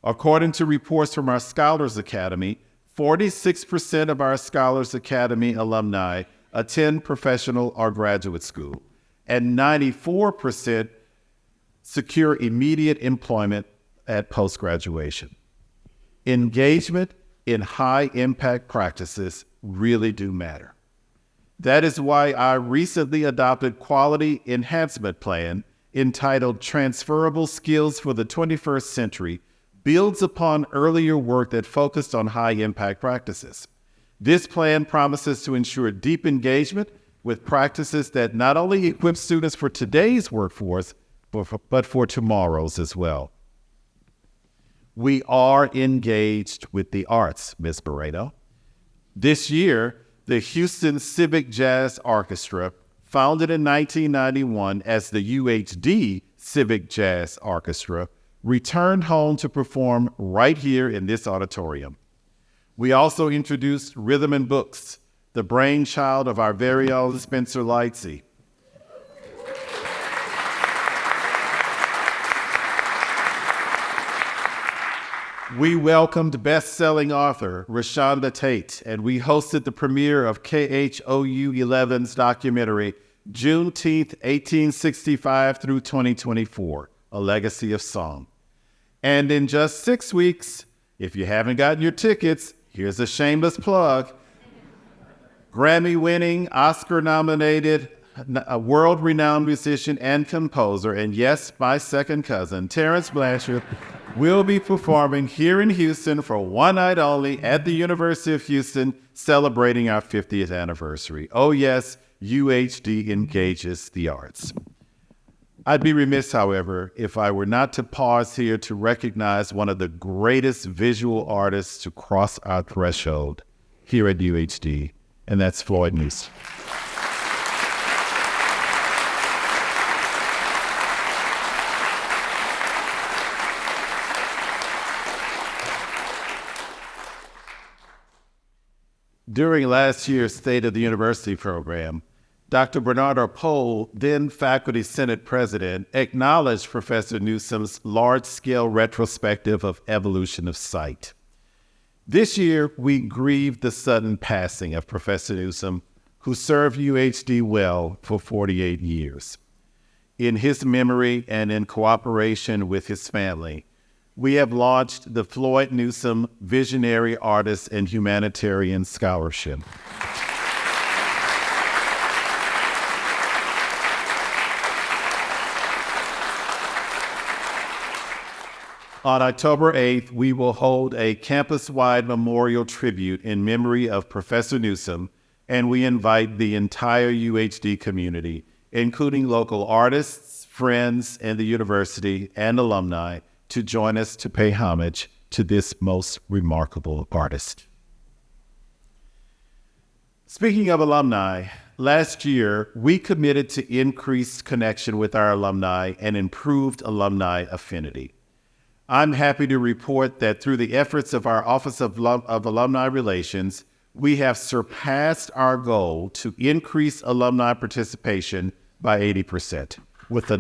According to reports from our Scholars Academy, 46% of our Scholars Academy alumni attend professional or graduate school, and 94% secure immediate employment at post-graduation. Engagement in high-impact practices really do matter. That is why our recently adopted Quality Enhancement Plan, entitled Transferable Skills for the 21st Century, builds upon earlier work that focused on high-impact practices. This plan promises to ensure deep engagement with practices that not only equip students for today's workforce, but for tomorrow's as well. We are engaged with the arts, Ms. Barreto. This year, the Houston Civic Jazz Orchestra, founded in 1991 as the UHD Civic Jazz Orchestra, returned home to perform right here in this auditorium. We also introduced Rhythm and Books, the brainchild of our very own Spencer Lightsey. We welcomed best-selling author Rashonda Tate, and we hosted the premiere of KHOU 11's documentary, Juneteenth 1865 through 2024, A Legacy of Song. And in just 6 weeks, if you haven't gotten your tickets, here's a shameless plug. Grammy-winning, Oscar-nominated, world-renowned musician and composer, and yes, my second cousin, Terrence Blanchard, will be performing here in Houston for one night only at the University of Houston, celebrating our 50th anniversary. Oh yes, UHD engages the arts. I'd be remiss, however, if I were not to pause here to recognize one of the greatest visual artists to cross our threshold here at UHD, and that's Floyd Newsom. During last year's State of the University program, Dr. Bernardo Pohl, then Faculty Senate President, acknowledged Professor Newsom's large-scale retrospective of evolution of sight. This year, we grieved the sudden passing of Professor Newsom, who served UHD well for 48 years. In his memory and in cooperation with his family, we have launched the Floyd Newsom Visionary Artist and Humanitarian Scholarship. On October 8th, we will hold a campus-wide memorial tribute in memory of Professor Newsom, and we invite the entire UHD community, including local artists, friends, and the university and alumni, to join us to pay homage to this most remarkable artist. Speaking of alumni, last year, we committed to increased connection with our alumni and improved alumni affinity. I'm happy to report that through the efforts of our Office of Alumni Relations, we have surpassed our goal to increase alumni participation by 80%, with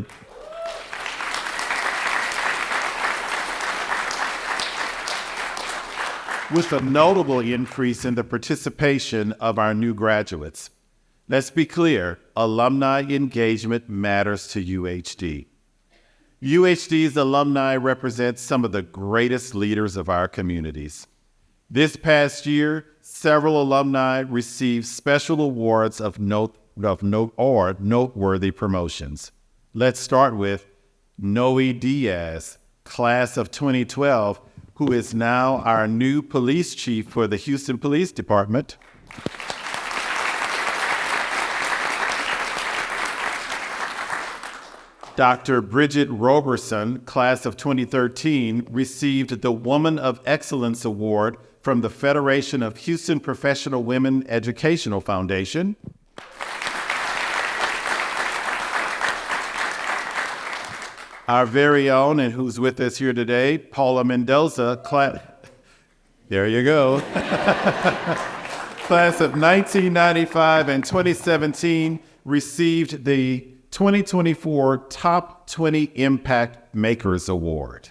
a notable increase in the participation of our new graduates. Let's be clear, alumni engagement matters to UHD. UHD's alumni represent some of the greatest leaders of our communities. This past year, several alumni received special awards of note or noteworthy promotions. Let's start with Noe Diaz, class of 2012, who is now our new police chief for the Houston Police Department. Dr. Bridget Roberson, class of 2013, received the Woman of Excellence Award from the Federation of Houston Professional Women Educational Foundation. Our very own, and who's with us here today, Paula Mendoza, there you go. Class of 1995 and 2017 received the 2024 Top 20 Impact Makers Award.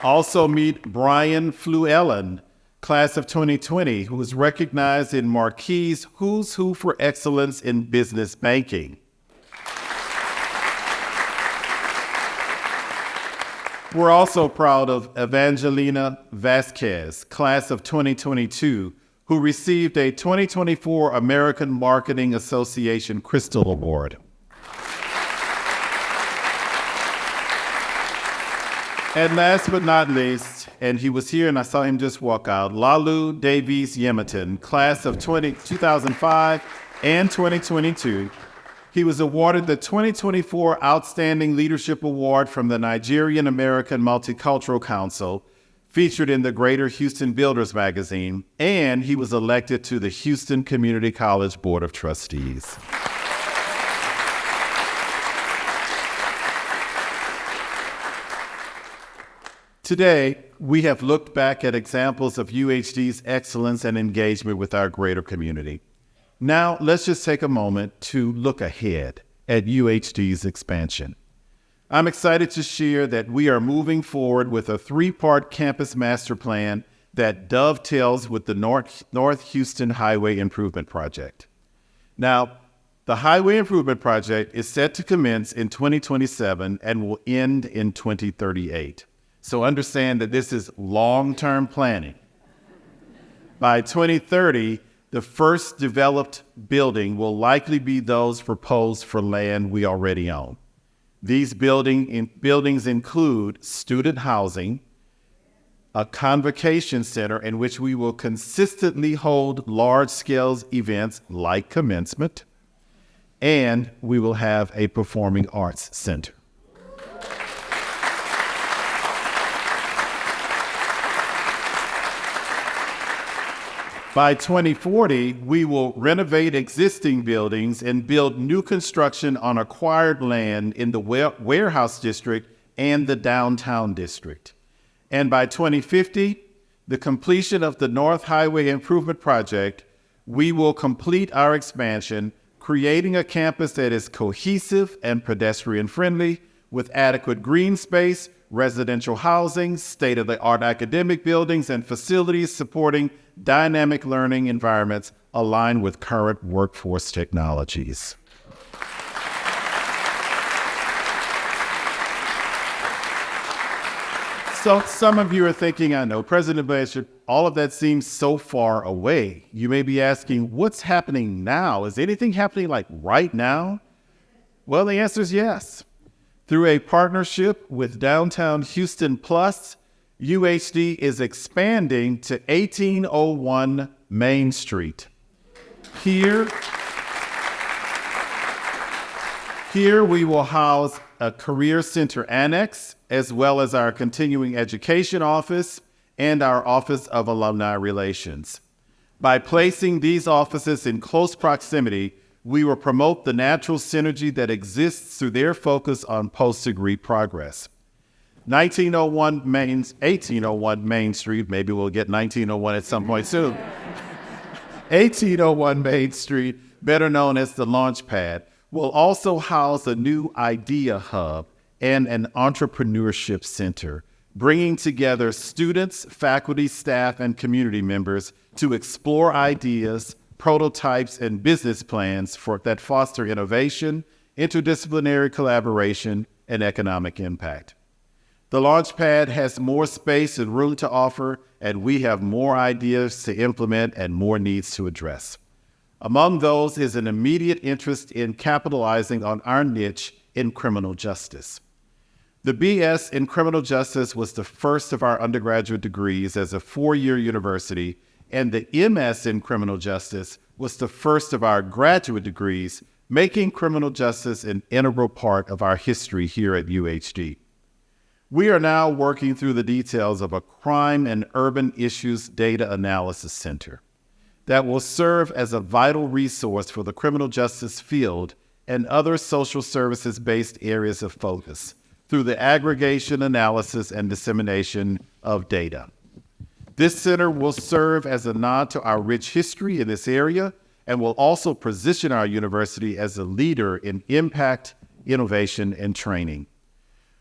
Also meet Brian Fluellen, Class of 2020, who was recognized in Marquis' Who's Who for Excellence in Business Banking. We're also proud of Evangelina Vasquez, Class of 2022, who received a 2024 American Marketing Association Crystal Award. And last but not least, and he was here and I saw him just walk out, Lalu Davies Yemeton, Class of 2005 and 2022. He was awarded the 2024 Outstanding Leadership Award from the Nigerian American Multicultural Council, featured in the Greater Houston Builders magazine, and he was elected to the Houston Community College Board of Trustees. Today, we have looked back at examples of UHD's excellence and engagement with our greater community. Now, let's just take a moment to look ahead at UHD's expansion. I'm excited to share that we are moving forward with a 3-part campus master plan that dovetails with the North Houston Highway Improvement Project. Now, the Highway Improvement Project is set to commence in 2027 and will end in 2038. So understand that this is long-term planning. By 2030, the first developed building will likely be those proposed for land we already own. These buildings include student housing, a convocation center in which we will consistently hold large-scale events like commencement, and we will have a performing arts center. By 2040, we will renovate existing buildings and build new construction on acquired land in the warehouse district and the downtown district. And by 2050, the completion of the North Highway Improvement Project, we will complete our expansion, creating a campus that is cohesive and pedestrian-friendly with adequate green space, residential housing, state-of-the-art academic buildings, and facilities supporting dynamic learning environments aligned with current workforce technologies. So some of you are thinking, I know, President Blanchard, all of that seems so far away. You may be asking, what's happening now? Is anything happening like right now? Well, the answer is yes. Through a partnership with Downtown Houston Plus, UHD is expanding to 1801 Main Street. Here we will house a Career Center Annex, as well as our Continuing Education Office and our Office of Alumni Relations. By placing these offices in close proximity, we will promote the natural synergy that exists through their focus on post-degree progress. 1801 Main Street, maybe we'll get 1901 at some point soon. 1801 Main Street, better known as the Launchpad, will also house a new idea hub and an entrepreneurship center, bringing together students, faculty, staff, and community members to explore ideas, prototypes, and business plans that foster innovation, interdisciplinary collaboration, and economic impact. The Launchpad has more space and room to offer, and we have more ideas to implement and more needs to address. Among those is an immediate interest in capitalizing on our niche in criminal justice. The BS in criminal justice was the first of our undergraduate degrees as a 4-year university, and the MS in criminal justice was the first of our graduate degrees, making criminal justice an integral part of our history here at UHD. We are now working through the details of a crime and urban issues data analysis center that will serve as a vital resource for the criminal justice field and other social services-based areas of focus, through the aggregation, analysis, and dissemination of data. This center will serve as a nod to our rich history in this area and will also position our university as a leader in impact, innovation, and training.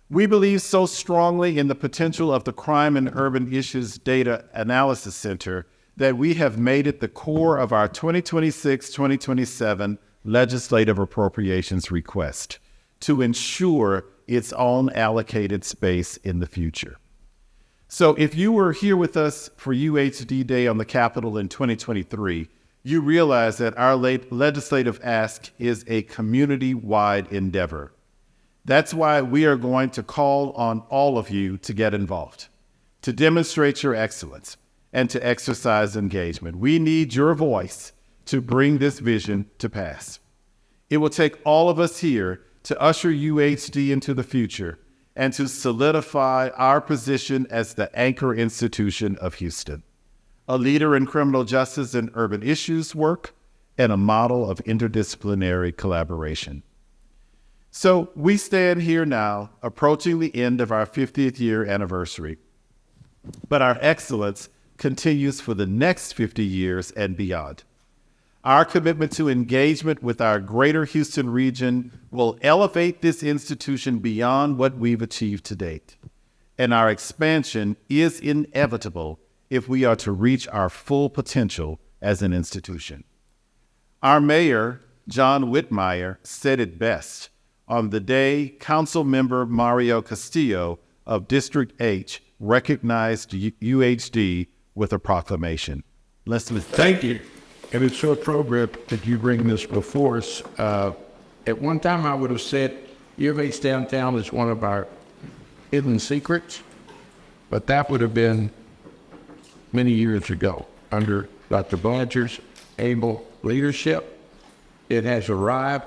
We believe so strongly in the potential of the Crime and Urban Issues Data Analysis Center that we have made it the core of our 2026-2027 legislative appropriations request to ensure its own allocated space in the future. So if you were here with us for UHD Day on the Capitol in 2023, you realize that our legislative ask is a community-wide endeavor. That's why we are going to call on all of you to get involved, to demonstrate your excellence, and to exercise engagement. We need your voice to bring this vision to pass. It will take all of us here to usher UHD into the future and to solidify our position as the anchor institution of Houston, a leader in criminal justice and urban issues work, and a model of interdisciplinary collaboration. So we stand here now, approaching the end of our 50th year anniversary, but our excellence continues for the next 50 years and beyond. Our commitment to engagement with our greater Houston region will elevate this institution beyond what we've achieved to date, and our expansion is inevitable if we are to reach our full potential as an institution. Our mayor, John Whitmire, said it best on the day Council Member Mario Castillo of District H recognized UHD with a proclamation. Listen. Thank you. And it's so appropriate that you bring this before us. At one time, I would have said U of H downtown is one of our hidden secrets, but that would have been many years ago under Dr. Blanchard's able leadership. It has arrived.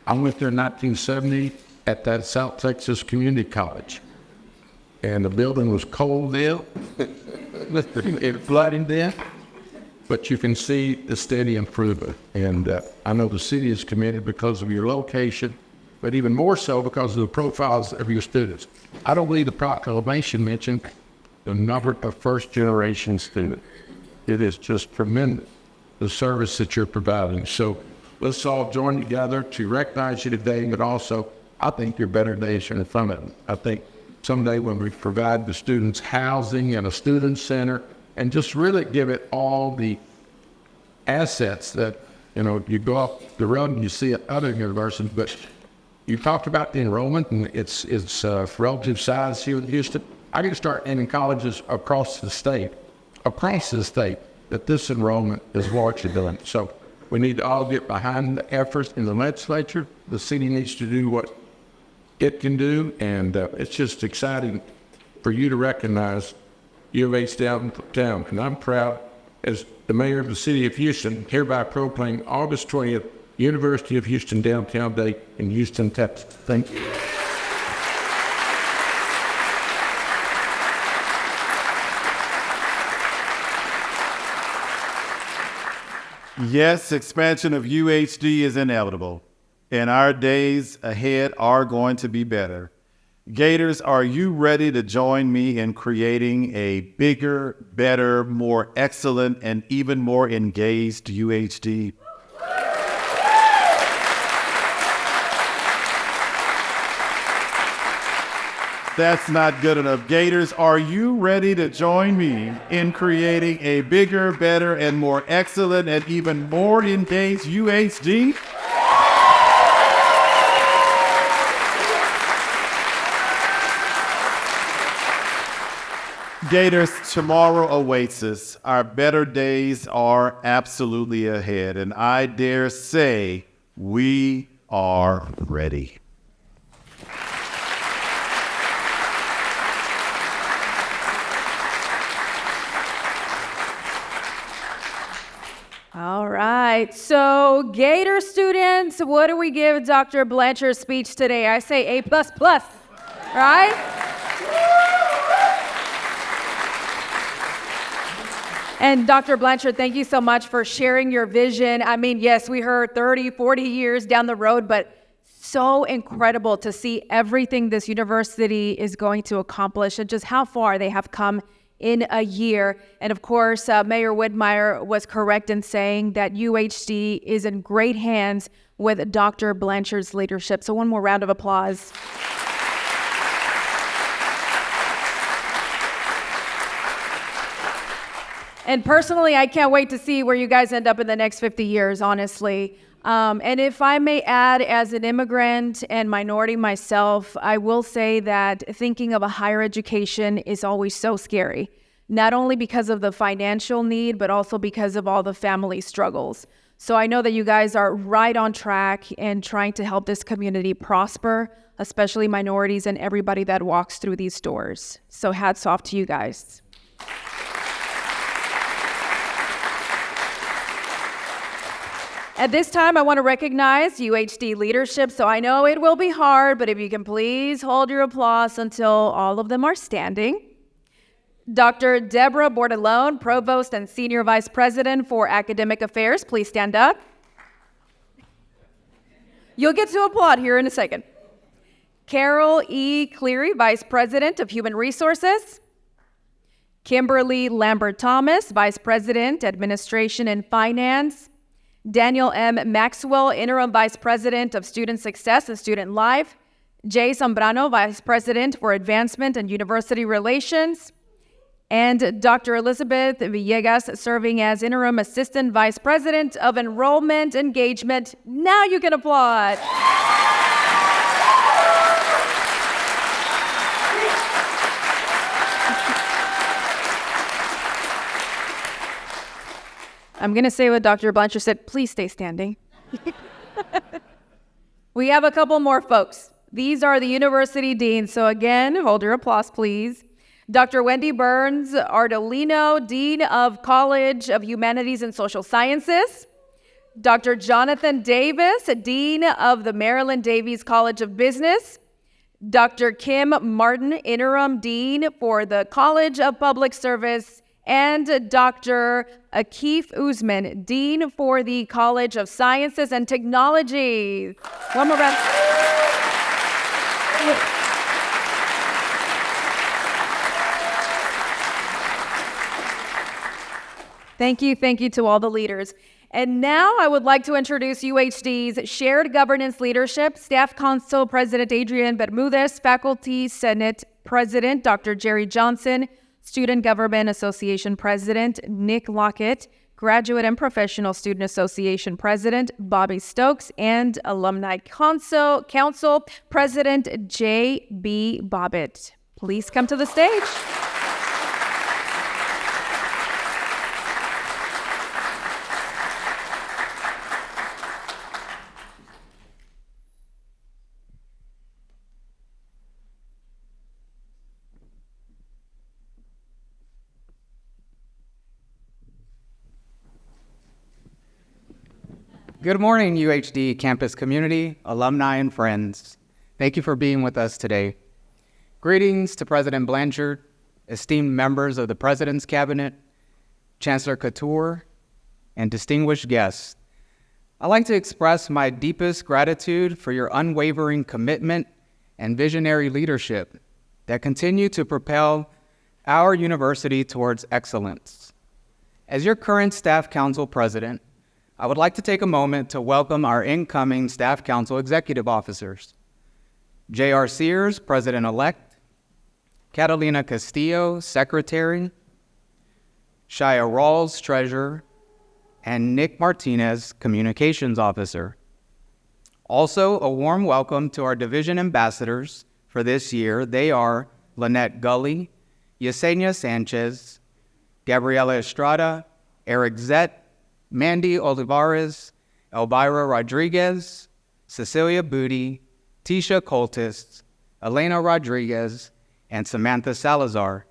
I went there in 1970 at that South Texas Community College, and the building was cold then. It flooded then. But you can see the steady improvement. And I know the city is committed because of your location, but even more so because of the profiles of your students. I don't believe the proclamation mentioned the number of first-generation students. It is just tremendous, the service that you're providing. So let's all join together to recognize you today, but also I think your better days are in front of them. I think someday when we provide the students housing and a student center, and just really give it all the assets that, you go up the road and you see at other universities. But you talked about the enrollment and its relative size here in Houston. I can start naming colleges across the state, that this enrollment is largely doing. So we need to all get behind the efforts in the legislature. The city needs to do what it can do, and it's just exciting for you to recognize U of H downtown, and I'm proud as the mayor of the city of Houston, hereby proclaim August 20th, University of Houston Downtown Day in Houston, Texas. Thank you. Yes, expansion of UHD is inevitable, and our days ahead are going to be better. Gators, are you ready to join me in creating a bigger, better, more excellent, and even more engaged UHD? That's not good enough. Gators, are you ready to join me in creating a bigger, better, and more excellent, and even more engaged UHD? Gators, tomorrow awaits us. Our better days are absolutely ahead, and I dare say we are ready. All right, so Gator students, what do we give Dr. Blanchard's speech today? I say A++, right? And Dr. Blanchard, thank you so much for sharing your vision. I mean, yes, we heard 30, 40 years down the road, but so incredible to see everything this university is going to accomplish and just how far they have come in a year. And of course, Mayor Whitmire was correct in saying that UHD is in great hands with Dr. Blanchard's leadership. So one more round of applause. And personally, I can't wait to see where you guys end up in the next 50 years, honestly. And if I may add, as an immigrant and minority myself, I will say that thinking of a higher education is always so scary, not only because of the financial need, but also because of all the family struggles. So I know that you guys are right on track in trying to help this community prosper, especially minorities and everybody that walks through these doors. So hats off to you guys. At this time, I want to recognize UHD leadership, so I know it will be hard, but if you can please hold your applause until all of them are standing. Dr. Deborah Bordalone, Provost and Senior Vice President for Academic Affairs, please stand up. You'll get to applaud here in a second. Carol E. Cleary, Vice President of Human Resources. Kimberly Lambert-Thomas, Vice President, Administration and Finance. Daniel M. Maxwell, Interim Vice President of Student Success and Student Life. Jay Zambrano, Vice President for Advancement and University Relations. And Dr. Elizabeth Villegas, serving as Interim Assistant Vice President of Enrollment Engagement. Now you can applaud. I'm going to say what Dr. Blanchard said, please stay standing. We have a couple more folks. These are the university deans. So again, hold your applause, please. Dr. Wendy Burns Ardolino, Dean of College of Humanities and Social Sciences. Dr. Jonathan Davis, Dean of the Maryland Davies College of Business. Dr. Kim Martin, Interim Dean for the College of Public Service. And Dr. Akif Usman, Dean for the College of Sciences and Technology. One more round. Thank you to all the leaders. And now I would like to introduce UHD's Shared Governance Leadership, Staff Council President Adrian Bermudez, Faculty Senate President Dr. Jerry Johnson, Student Government Association President Nick Lockett, Graduate and Professional Student Association President Bobby Stokes, and Alumni Council President J.B. Bobbitt. Please come to the stage. Good morning, UHD campus community, alumni, and friends. Thank you for being with us today. Greetings to President Blanchard, esteemed members of the President's Cabinet, Chancellor Couture, and distinguished guests. I'd like to express my deepest gratitude for your unwavering commitment and visionary leadership that continue to propel our university towards excellence. As your current Staff Council President, I would like to take a moment to welcome our incoming Staff Council Executive Officers. J.R. Sears, President-elect, Catalina Castillo, Secretary, Shia Rawls, Treasurer, and Nick Martinez, Communications Officer. Also, a warm welcome to our division ambassadors for this year. They are Lynette Gully, Yesenia Sanchez, Gabriela Estrada, Eric Zett, Mandy Olivares, Elvira Rodriguez, Cecilia Booty, Tisha Coltis, Elena Rodriguez, and Samantha Salazar.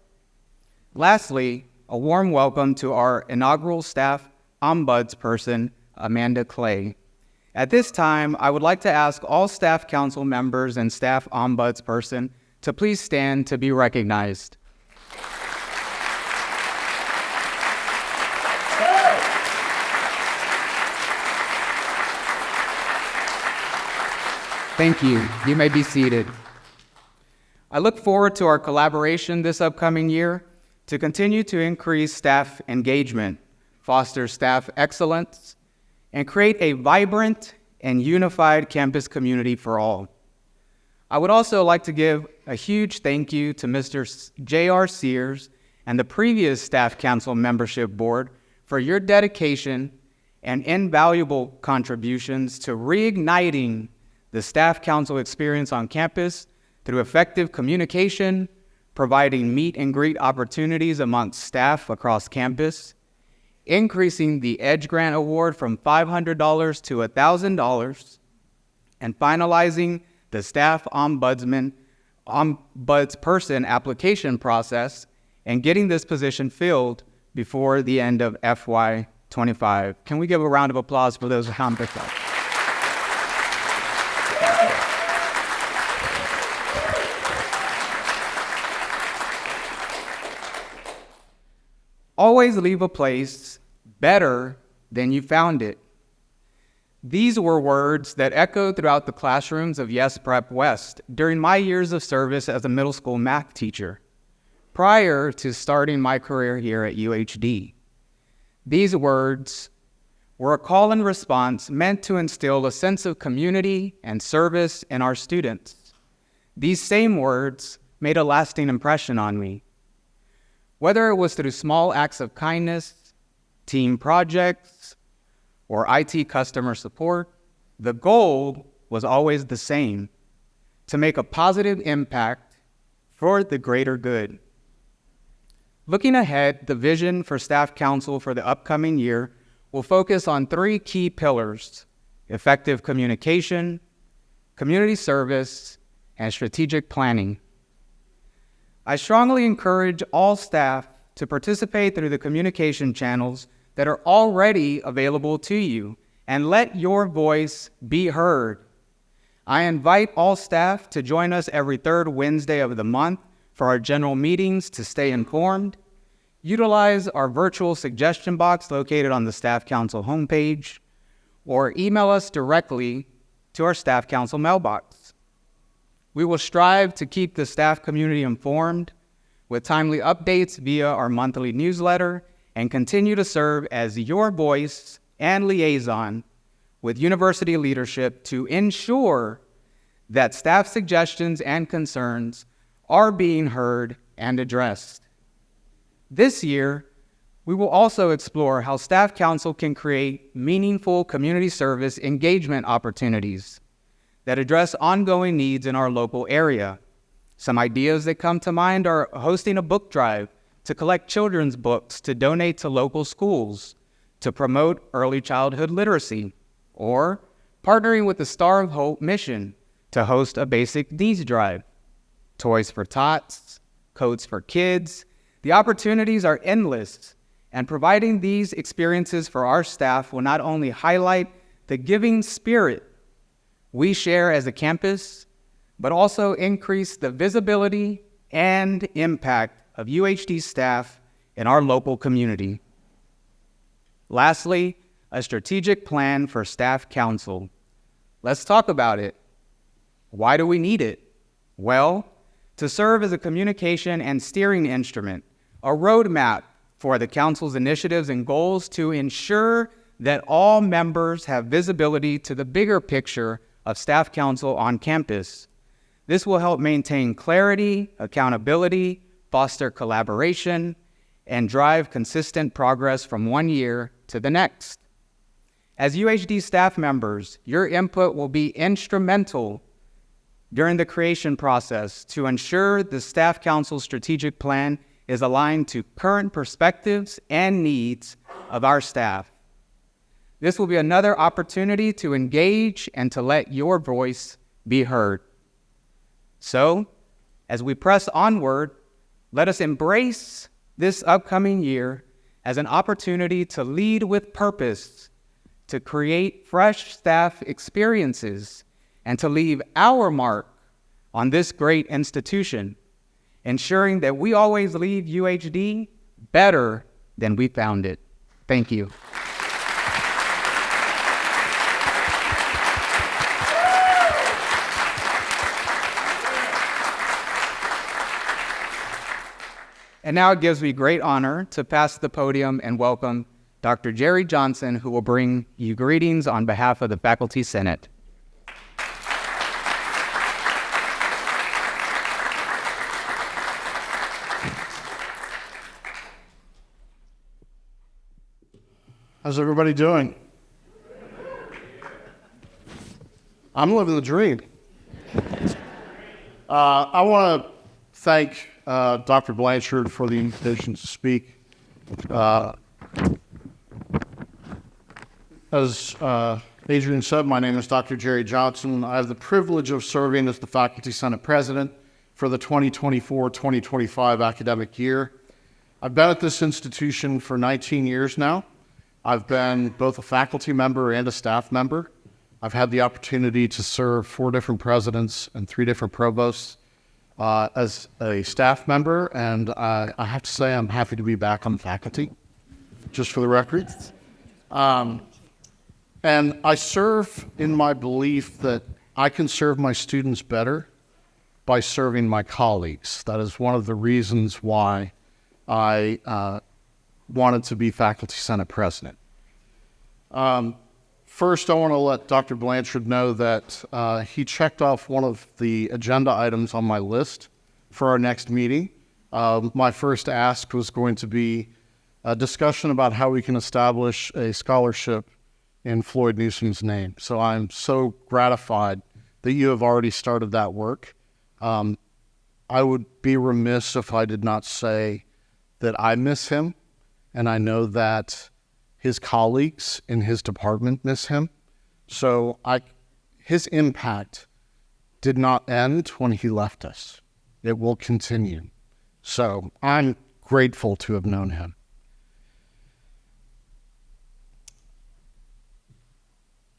Lastly, a warm welcome to our inaugural staff ombudsperson, Amanda Clay. At this time, I would like to ask all staff council members and staff ombudsperson to please stand to be recognized. Thank you. You may be seated. I look forward to our collaboration this upcoming year to continue to increase staff engagement, foster staff excellence, and create a vibrant and unified campus community for all. I would also like to give a huge thank you to Mr. J.R. Sears and the previous Staff Council Membership Board for your dedication and invaluable contributions to reigniting the Staff Council experience on campus through effective communication, providing meet and greet opportunities amongst staff across campus, increasing the EDGE Grant Award from $500 to $1,000, and finalizing the Staff Ombudsperson application process and getting this position filled before the end of FY25. Can we give a round of applause for those accomplishments? Always leave a place better than you found it. These were words that echoed throughout the classrooms of Yes Prep West during my years of service as a middle school math teacher, prior to starting my career here at UHD. These words were a call and response meant to instill a sense of community and service in our students. These same words made a lasting impression on me. Whether it was through small acts of kindness, team projects, or IT customer support, the goal was always the same: to make a positive impact for the greater good. Looking ahead, the vision for Staff Council for the upcoming year will focus on 3 key pillars: effective communication, community service, and strategic planning. I strongly encourage all staff to participate through the communication channels that are already available to you and let your voice be heard. I invite all staff to join us every 3rd Wednesday of the month for our general meetings to stay informed. Utilize our virtual suggestion box located on the Staff Council homepage, or email us directly to our Staff Council mailbox. We will strive to keep the staff community informed with timely updates via our monthly newsletter and continue to serve as your voice and liaison with university leadership to ensure that staff suggestions and concerns are being heard and addressed. This year, we will also explore how Staff Council can create meaningful community service engagement opportunities that address ongoing needs in our local area. Some ideas that come to mind are hosting a book drive to collect children's books to donate to local schools to promote early childhood literacy, or partnering with the Star of Hope mission to host a basic needs drive. Toys for Tots, Coats for Kids. The opportunities are endless, and providing these experiences for our staff will not only highlight the giving spirit we share as a campus, but also increase the visibility and impact of UHD staff in our local community. Lastly, a strategic plan for Staff Council. Let's talk about it. Why do we need it? Well, to serve as a communication and steering instrument, a roadmap for the Council's initiatives and goals to ensure that all members have visibility to the bigger picture of Staff Council on campus. This will help maintain clarity, accountability, foster collaboration, and drive consistent progress from one year to the next. As UHD staff members, your input will be instrumental during the creation process to ensure the Staff Council strategic plan is aligned to current perspectives and needs of our staff. This will be another opportunity to engage and to let your voice be heard. So, as we press onward, let us embrace this upcoming year as an opportunity to lead with purpose, to create fresh staff experiences, and to leave our mark on this great institution, ensuring that we always leave UHD better than we found it. Thank you. And now it gives me great honor to pass the podium and welcome Dr. Jerry Johnson, who will bring you greetings on behalf of the Faculty Senate. How's everybody doing? I'm living the dream. I want to thank Dr. Blanchard for the invitation to speak. As Adrian said, my name is Dr. Jerry Johnson. I have the privilege of serving as the Faculty Senate President for the 2024-2025 academic year. I've been at this institution for 19 years now. I've been both a faculty member and a staff member. I've had the opportunity to serve 4 different presidents and 3 different provosts as a staff member, and I have to say I'm happy to be back on the faculty, just for the record. And I serve in my belief that I can serve my students better by serving my colleagues. That is one of the reasons why I wanted to be Faculty Senate President. First, I want to let Dr. Blanchard know that he checked off one of the agenda items on my list for our next meeting. My first ask was going to be a discussion about how we can establish a scholarship in Floyd Newsom's name. So I'm so gratified that you have already started that work. I would be remiss if I did not say that I miss him, and I know that his colleagues in his department miss him. So his impact did not end when he left us. It will continue. So I'm grateful to have known him.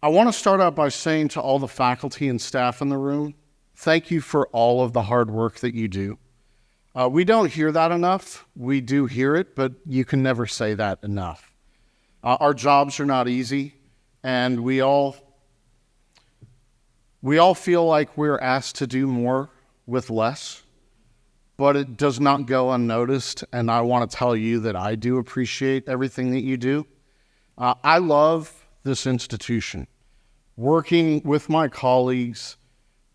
I want to start out by saying to all the faculty and staff in the room, thank you for all of the hard work that you do. We don't hear that enough. We do hear it, but you can never say that enough. Our jobs are not easy, and we all feel like we're asked to do more with less, but it does not go unnoticed, and I want to tell you that I do appreciate everything that you do. I love this institution. Working with my colleagues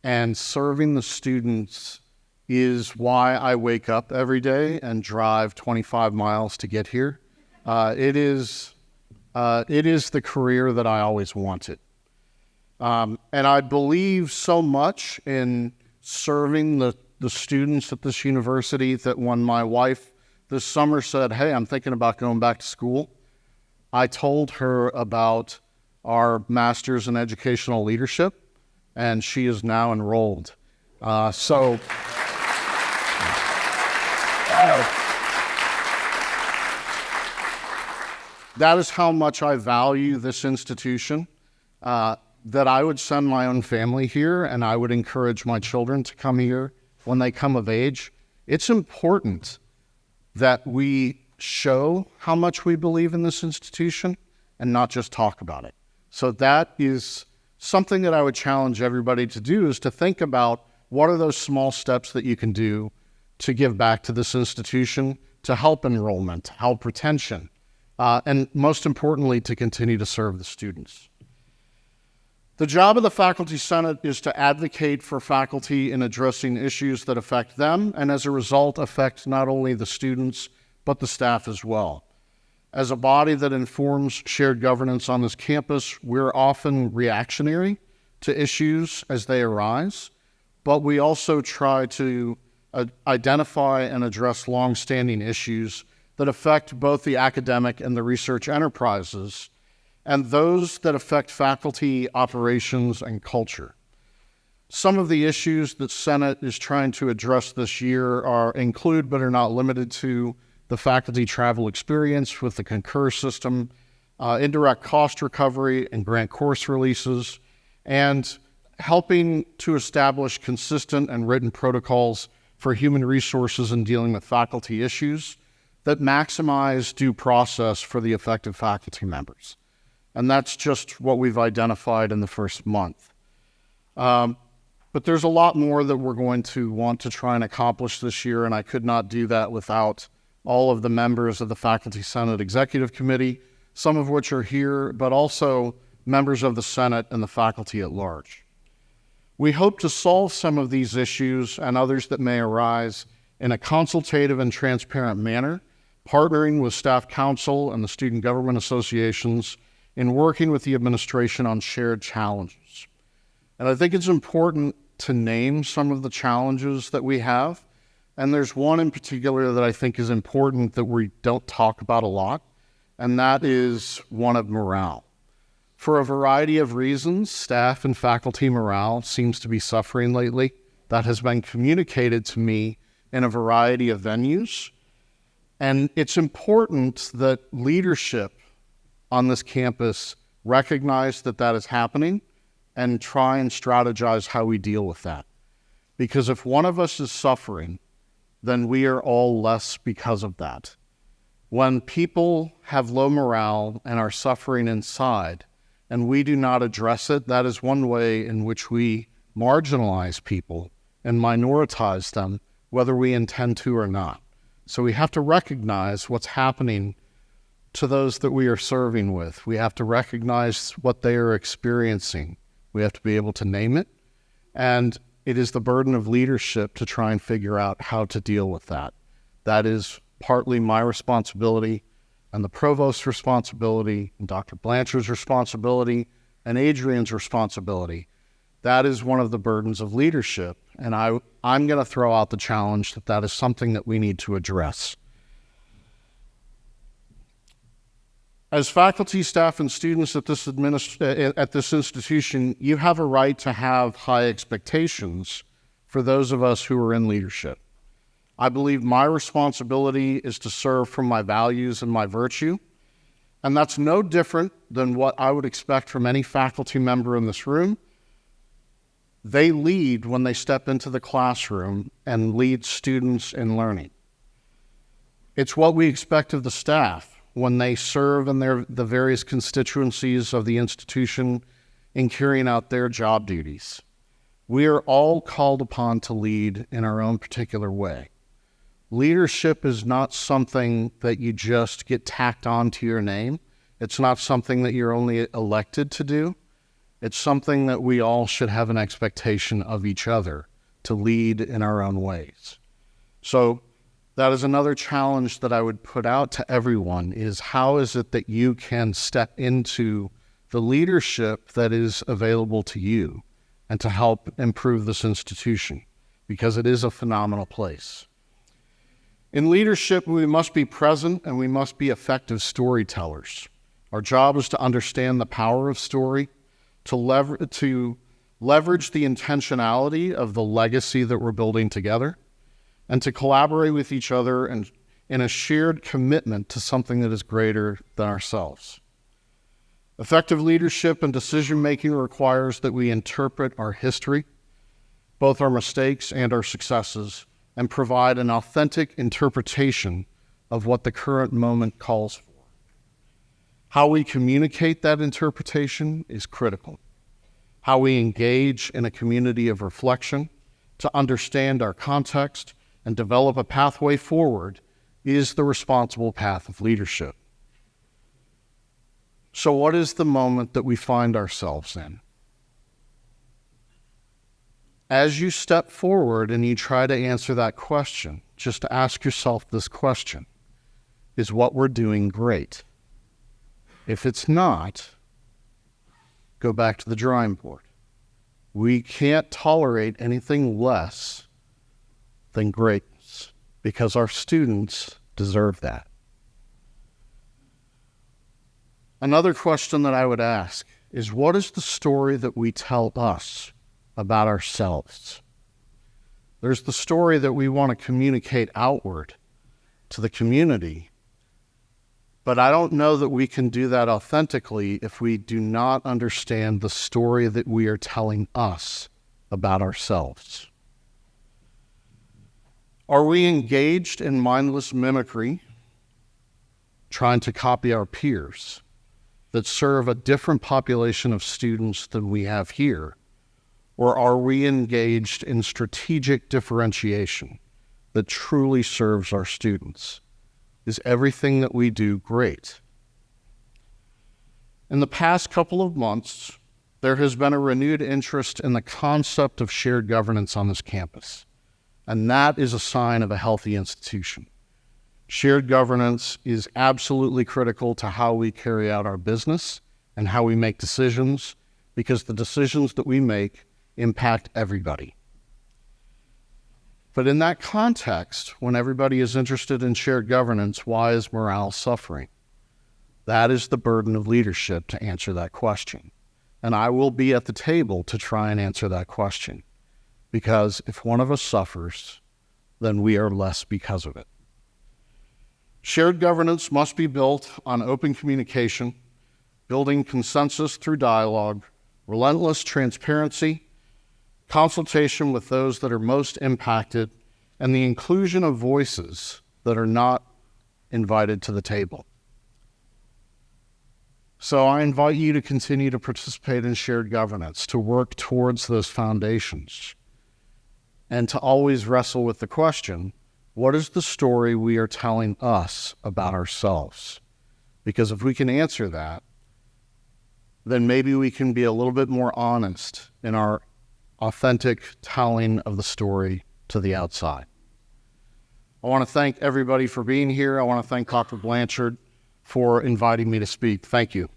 and serving the students is why I wake up every day and drive 25 miles to get here. It is the career that I always wanted. And I believe so much in serving the students at this university that when my wife this summer said, hey, I'm thinking about going back to school, I told her about our Master's in Educational Leadership, and she is now enrolled. That is how much I value this institution, that I would send my own family here, and I would encourage my children to come here when they come of age. It's important that we show how much we believe in this institution and not just talk about it. So that is something that I would challenge everybody to do, is to think about what are those small steps that you can do to give back to this institution, to help enrollment, help retention, and most importantly, to continue to serve the students. The job of the Faculty Senate is to advocate for faculty in addressing issues that affect them, and as a result, affect not only the students, but the staff as well. As a body that informs shared governance on this campus, we're often reactionary to issues as they arise, but we also try to identify and address long-standing issues that affect both the academic and the research enterprises, and those that affect faculty, operations, and culture. Some of the issues that Senate is trying to address this year include, but are not limited to, the faculty travel experience with the Concur system, indirect cost recovery and grant course releases, and helping to establish consistent and written protocols for human resources in dealing with faculty issues that maximize due process for the affected faculty members. And that's just what we've identified in the first month. But there's a lot more that we're going to want to try and accomplish this year, and I could not do that without all of the members of the Faculty Senate Executive Committee, some of which are here, but also members of the Senate and the faculty at large. We hope to solve some of these issues and others that may arise in a consultative and transparent manner, partnering with Staff Council and the Student Government Associations in working with the administration on shared challenges. And I think it's important to name some of the challenges that we have. And there's one in particular that I think is important that we don't talk about a lot, and that is one of morale. For a variety of reasons, staff and faculty morale seems to be suffering lately. That has been communicated to me in a variety of venues. And it's important that leadership on this campus recognize that that is happening and try and strategize how we deal with that. Because if one of us is suffering, then we are all less because of that. When people have low morale and are suffering inside, and we do not address it, that is one way in which we marginalize people and minoritize them, whether we intend to or not. So we have to recognize what's happening to those that we are serving with. We have to recognize what they are experiencing. We have to be able to name it. And it is the burden of leadership to try and figure out how to deal with that. That is partly my responsibility and the provost's responsibility and Dr. Blanchard's responsibility and Adrian's responsibility. That is one of the burdens of leadership. And I'm going to throw out the challenge that that is something that we need to address. As faculty, staff, and students at this institution, you have a right to have high expectations for those of us who are in leadership. I believe my responsibility is to serve from my values and my virtue, and that's no different than what I would expect from any faculty member in this room. They lead when they step into the classroom and lead students in learning. It's what we expect of the staff when they serve in the various constituencies of the institution in carrying out their job duties. We are all called upon to lead in our own particular way. Leadership is not something that you just get tacked on to your name. It's not something that you're only elected to do. It's something that we all should have an expectation of each other to lead in our own ways. So that is another challenge that I would put out to everyone, is how is it that you can step into the leadership that is available to you and to help improve this institution, because it is a phenomenal place. In leadership, we must be present and we must be effective storytellers. Our job is to understand the power of story, to leverage the intentionality of the legacy that we're building together, and to collaborate with each other and in a shared commitment to something that is greater than ourselves. Effective leadership and decision-making requires that we interpret our history, both our mistakes and our successes, and provide an authentic interpretation of what the current moment calls for. How we communicate that interpretation is critical. How we engage in a community of reflection to understand our context and develop a pathway forward is the responsible path of leadership. So what is the moment that we find ourselves in? As you step forward and you try to answer that question, just ask yourself this question: is what we're doing great? If it's not, go back to the drawing board. We can't tolerate anything less than greatness, because our students deserve that. Another question that I would ask is, what is the story that we tell us about ourselves? There's the story that we want to communicate outward to the community, but I don't know that we can do that authentically if we do not understand the story that we are telling us about ourselves. Are we engaged in mindless mimicry, trying to copy our peers that serve a different population of students than we have here? Or are we engaged in strategic differentiation that truly serves our students? Is everything that we do great? In the past couple of months, there has been a renewed interest in the concept of shared governance on this campus, and that is a sign of a healthy institution. Shared governance is absolutely critical to how we carry out our business and how we make decisions, because the decisions that we make impact everybody. But in that context, when everybody is interested in shared governance, why is morale suffering? That is the burden of leadership to answer that question. And I will be at the table to try and answer that question. Because if one of us suffers, then we are less because of it. Shared governance must be built on open communication, building consensus through dialogue, relentless transparency, consultation with those that are most impacted, and the inclusion of voices that are not invited to the table. So I invite you to continue to participate in shared governance, to work towards those foundations, and to always wrestle with the question, what is the story we are telling us about ourselves? Because if we can answer that, then maybe we can be a little bit more honest in our authentic telling of the story to the outside. I want to thank everybody for being here. I want to thank Dr. Blanchard for inviting me to speak. Thank you.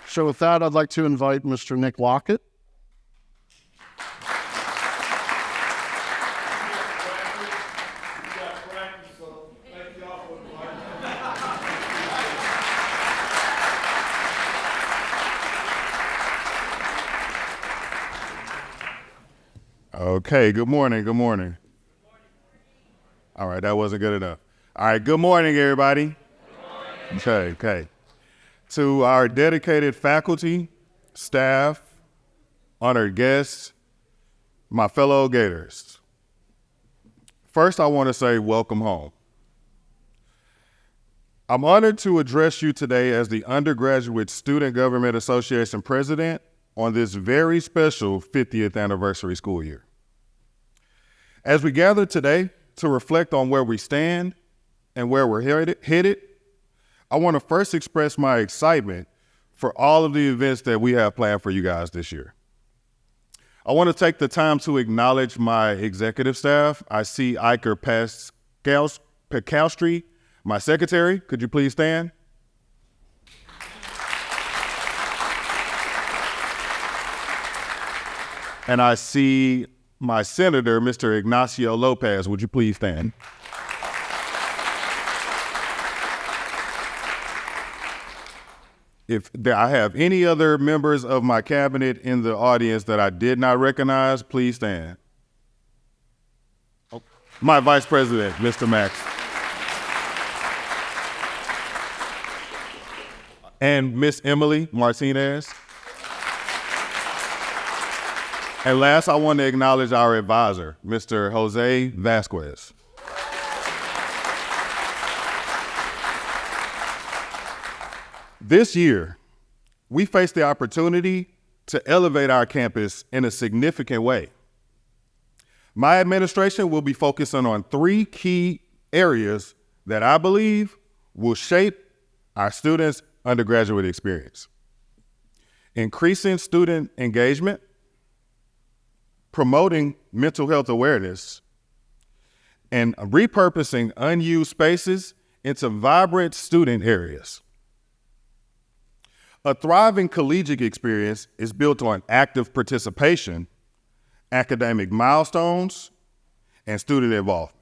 So with that, I'd like to invite Mr. Nick Lockett. Okay, good morning, good morning. All right, that wasn't good enough. All right, good morning, everybody. Good morning. Okay. To our dedicated faculty, staff, honored guests, my fellow Gators. First, I want to say welcome home. I'm honored to address you today as the Undergraduate Student Government Association President on this very special 50th anniversary school year. As we gather today to reflect on where we stand and where we're headed, I want to first express my excitement for all of the events that we have planned for you guys this year. I want to take the time to acknowledge my executive staff. I see Iker Pekowski, my secretary. Could you please stand? And I see my senator, Mr. Ignacio Lopez. Would you please stand? If I have any other members of my cabinet in the audience that I did not recognize, please stand. Oh, my Vice President, Mr. Max. And Miss Emily Martinez. And last, I want to acknowledge our advisor, Mr. Jose Vasquez. This year, we face the opportunity to elevate our campus in a significant way. My administration will be focusing on 3 key areas that I believe will shape our students' undergraduate experience: increasing student engagement, promoting mental health awareness, and repurposing unused spaces into vibrant student areas. A thriving collegiate experience is built on active participation, academic milestones, and student involvement.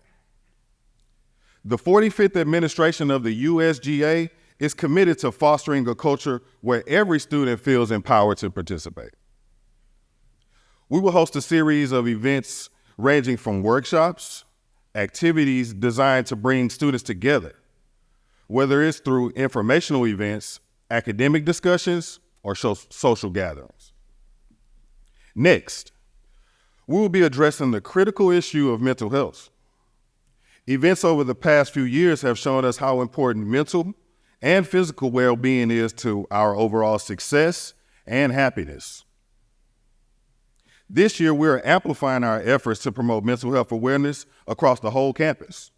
The 45th administration of the USGA is committed to fostering a culture where every student feels empowered to participate. We will host a series of events ranging from workshops, activities designed to bring students together, whether it's through informational events, academic discussions, or social gatherings. Next, we will be addressing the critical issue of mental health. Events over the past few years have shown us how important mental and physical well-being is to our overall success and happiness. This year, we're amplifying our efforts to promote mental health awareness across the whole campus.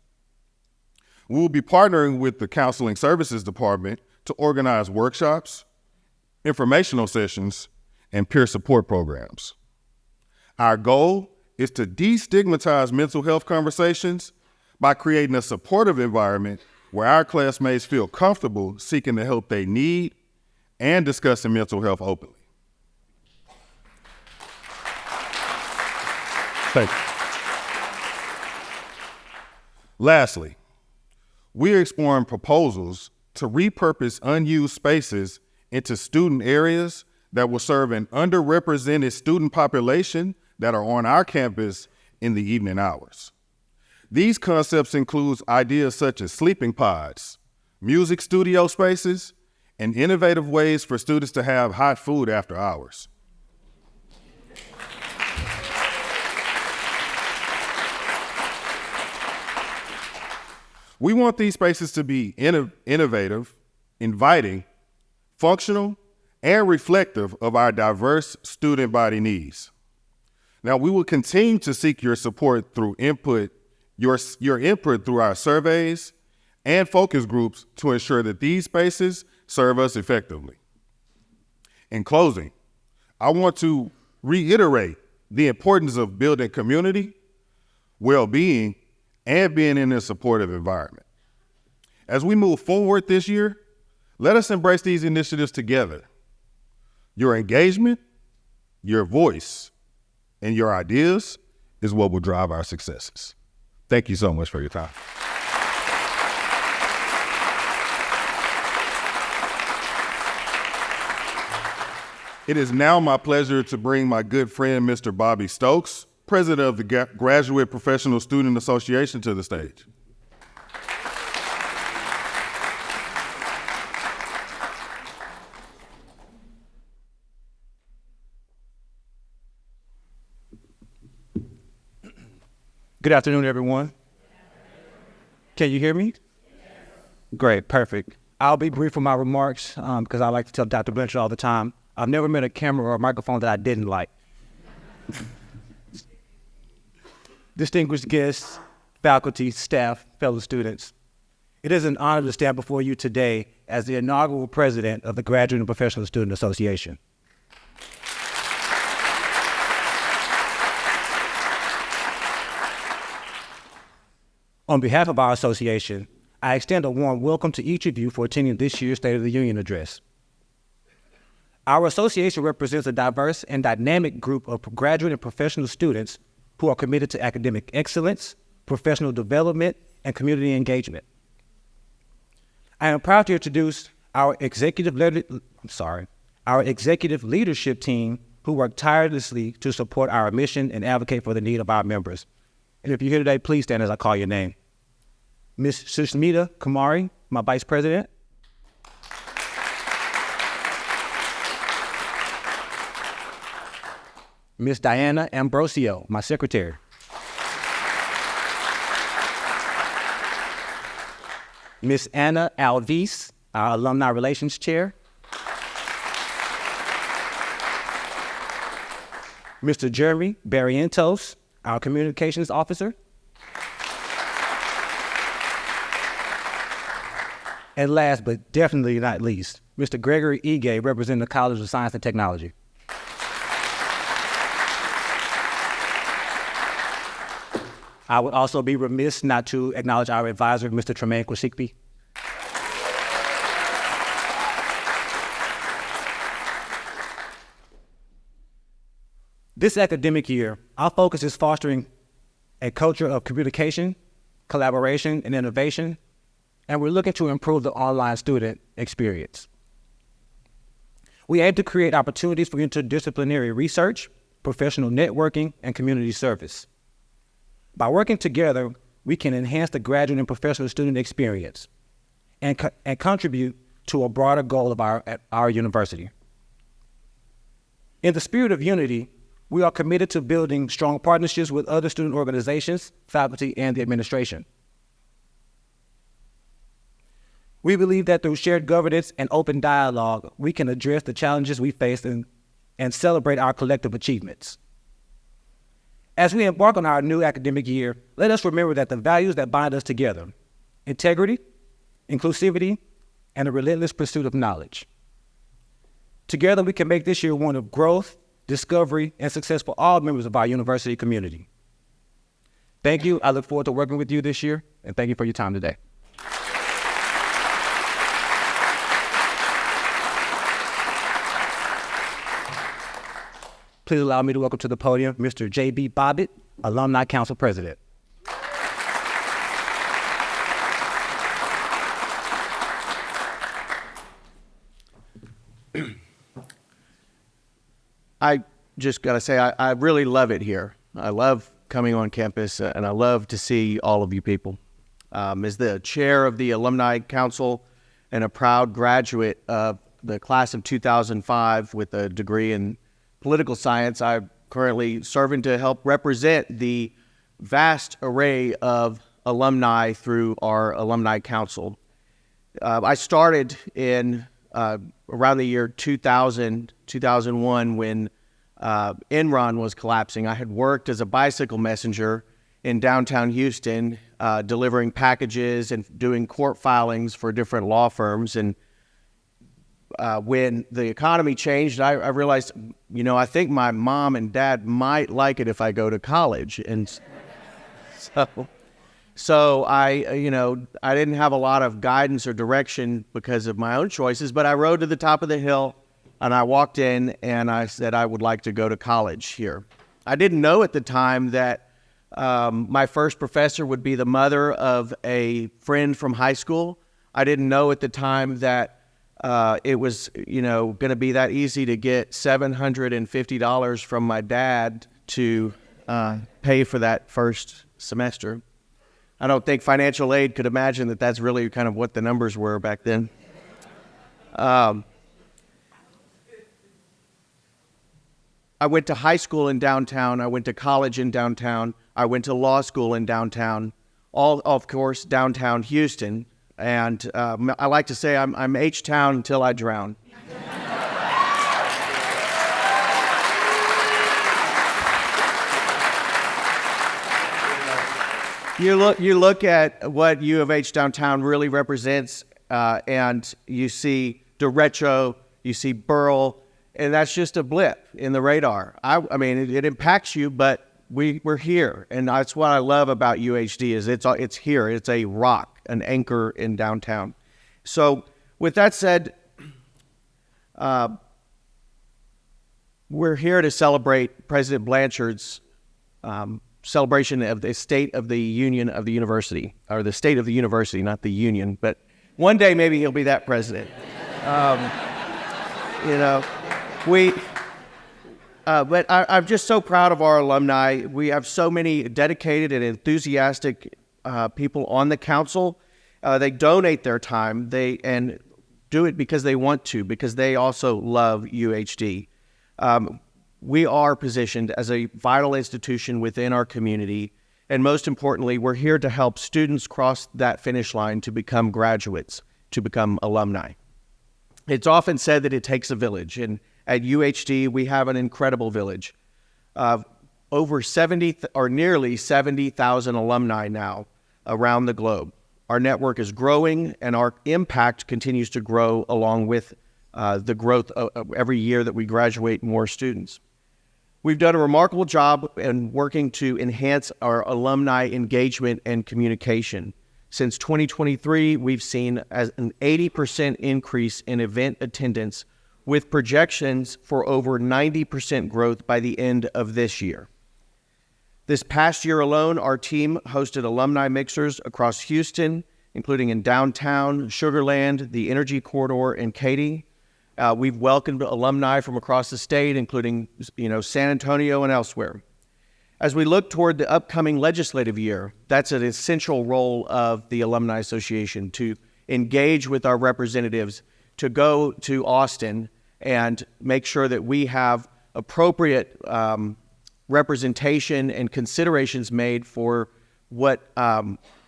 We will be partnering with the Counseling Services Department to organize workshops, informational sessions, and peer support programs. Our goal is to destigmatize mental health conversations by creating a supportive environment where our classmates feel comfortable seeking the help they need and discussing mental health openly. Thank you. Lastly, we are exploring proposals to repurpose unused spaces into student areas that will serve an underrepresented student population that are on our campus in the evening hours. These concepts include ideas such as sleeping pods, music studio spaces, and innovative ways for students to have hot food after hours. We want these spaces to be innovative, inviting, functional, and reflective of our diverse student body needs. Now, we will continue to seek your support through your input through our surveys and focus groups to ensure that these spaces serve us effectively. In closing, I want to reiterate the importance of building community, well-being, and being in a supportive environment. As we move forward this year, let us embrace these initiatives together. Your engagement, your voice, and your ideas is what will drive our successes. Thank you so much for your time. It is now my pleasure to bring my good friend, Mr. Bobby Stokes, President of the Graduate Professional Student Association, to the stage. Good afternoon, everyone. Can you hear me? Great, perfect. I'll be brief with my remarks because I like to tell Dr. Blanchard all the time, I've never met a camera or a microphone that I didn't like. Distinguished guests, faculty, staff, fellow students, it is an honor to stand before you today as the inaugural president of the Graduate and Professional Student Association. On behalf of our association, I extend a warm welcome to each of you for attending this year's State of the Union address. Our association represents a diverse and dynamic group of graduate and professional students who are committed to academic excellence, professional development, and community engagement. I am proud to introduce our executive leadership team who work tirelessly to support our mission and advocate for the need of our members. And if you're here today, please stand as I call your name. Ms. Sushmita Kumari, my Vice President. Ms. Diana Ambrosio, my Secretary. Ms. Anna Alvis, our Alumni Relations Chair. Mr. Jeremy Barrientos, our Communications Officer. And last but definitely not least, Mr. Gregory Ige, representing the College of Science and Technology. I would also be remiss not to acknowledge our advisor, Mr. Tremaine Kwasikpi. This academic year, our focus is fostering a culture of communication, collaboration, and innovation, and we're looking to improve the online student experience. We aim to create opportunities for interdisciplinary research, professional networking, and community service. By working together, we can enhance the graduate and professional student experience and contribute to a broader goal of our university. In the spirit of unity, we are committed to building strong partnerships with other student organizations, faculty, and the administration. We believe that through shared governance and open dialogue, we can address the challenges we face and celebrate our collective achievements. As we embark on our new academic year, let us remember that the values that bind us together, integrity, inclusivity, and a relentless pursuit of knowledge. Together, we can make this year one of growth, discovery, and success for all members of our university community. Thank you. I look forward to working with you this year, and thank you for your time today. Please allow me to welcome to the podium Mr. J.B. Bobbitt, Alumni Council President. I just got to say, I really love it here. I love coming on campus, and I love to see all of you people. As the chair of the Alumni Council and a proud graduate of the class of 2005 with a degree in political science, I'm currently serving to help represent the vast array of alumni through our Alumni Council. I started in around the year 2000, 2001 when Enron was collapsing. I had worked as a bicycle messenger in downtown Houston, delivering packages and doing court filings for different law firms. And when the economy changed, I realized, I think my mom and dad might like it if I go to college. And so I didn't have a lot of guidance or direction because of my own choices, but I rode to the top of the hill and I walked in and I said I would like to go to college here. I didn't know at the time that my first professor would be the mother of a friend from high school. I didn't know at the time that it was, going to be that easy to get $750 from my dad to pay for that first semester. I don't think financial aid could imagine that that's really kind of what the numbers were back then. I went to high school in downtown. I went to college in downtown. I went to law school in downtown, all, of course, downtown Houston. And I like to say I'm H-Town until I drown. You look at what U of H downtown really represents, and you see derecho, you see Burl, and that's just a blip in the radar. I mean, it impacts you, but we're here, and that's what I love about UHD is it's here. It's a rock, an anchor in downtown. So with that said, we're here to celebrate President Blanchard's celebration of the State of the Union of the university, or the State of the University, not the Union, but one day maybe he'll be that president. But I'm just so proud of our alumni. We have so many dedicated and enthusiastic people on the council. They donate their time and do it because they want to, because they also love UHD. We are positioned as a vital institution within our community, and most importantly, we're here to help students cross that finish line to become graduates, to become alumni. It's often said that it takes a village, and at UHD, we have an incredible village. Over 70 or nearly 70,000 alumni now around the globe. Our network is growing, and our impact continues to grow along with the growth of every year that we graduate more students. We've done a remarkable job in working to enhance our alumni engagement and communication. Since 2023, we've seen an 80% increase in event attendance, with projections for over 90% growth by the end of this year. This past year alone, our team hosted alumni mixers across Houston, including in downtown, Sugar Land, the Energy Corridor, and Katy. We've welcomed alumni from across the state, including San Antonio and elsewhere. As we look toward the upcoming legislative year, that's an essential role of the Alumni Association, to engage with our representatives, to go to Austin and make sure that we have appropriate representation and considerations made for what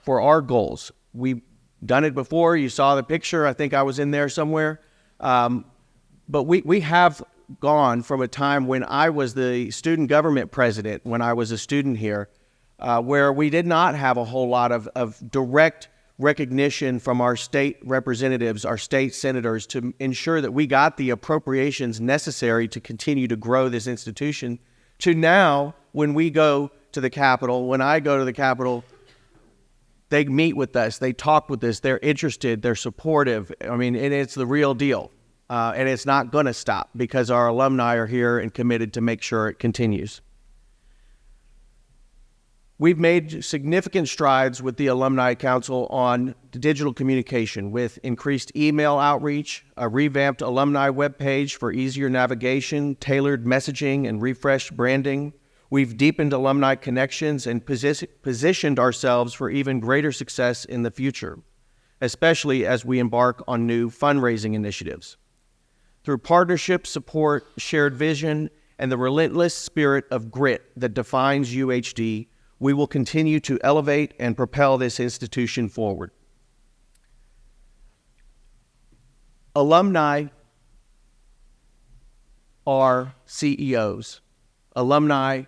for our goals. We done it before. You saw the picture. I think I was in there somewhere. But we have gone from a time when I was the student government president, when I was a student here, where we did not have a whole lot of direct recognition from our state representatives, our state senators, to ensure that we got the appropriations necessary to continue to grow this institution, to now, when we go to the Capitol, when I go to the Capitol, they meet with us, they talk with us, they're interested, they're supportive. I mean, and it's the real deal. And it's not going to stop because our alumni are here and committed to make sure it continues. We've made significant strides with the Alumni Council on digital communication with increased email outreach, a revamped alumni webpage for easier navigation, tailored messaging, and refreshed branding. We've deepened alumni connections and positioned ourselves for even greater success in the future, especially as we embark on new fundraising initiatives. Through partnership, support, shared vision, and the relentless spirit of grit that defines UHD, we will continue to elevate and propel this institution forward. Alumni are CEOs. Alumni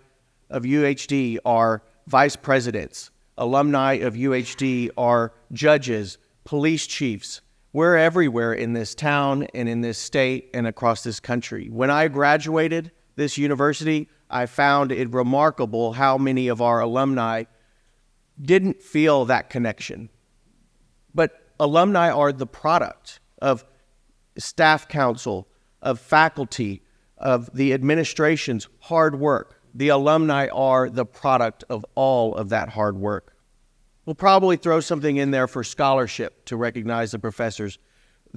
of UHD are vice presidents. Alumni of UHD are judges, police chiefs. We're everywhere in this town and in this state and across this country. When I graduated this university, I found it remarkable how many of our alumni didn't feel that connection. But alumni are the product of staff council, of faculty, of the administration's hard work. The alumni are the product of all of that hard work. We'll probably throw something in there for scholarship to recognize the professors.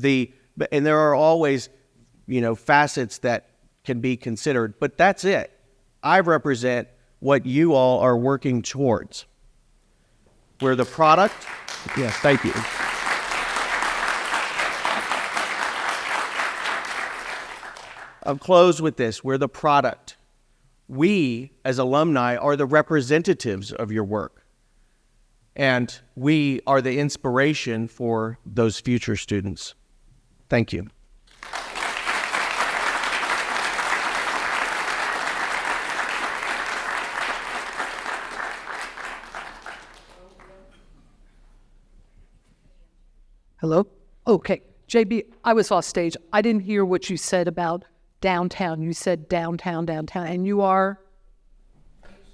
And there are always, facets that can be considered, but that's it. I represent what you all are working towards. We're the product. Yes, thank you. I'll close with this. We're the product. We, as alumni, are the representatives of your work. And we are the inspiration for those future students. Thank you. Hello? Okay. JB, I was off stage. I didn't hear what you said about downtown. You said downtown, and you are?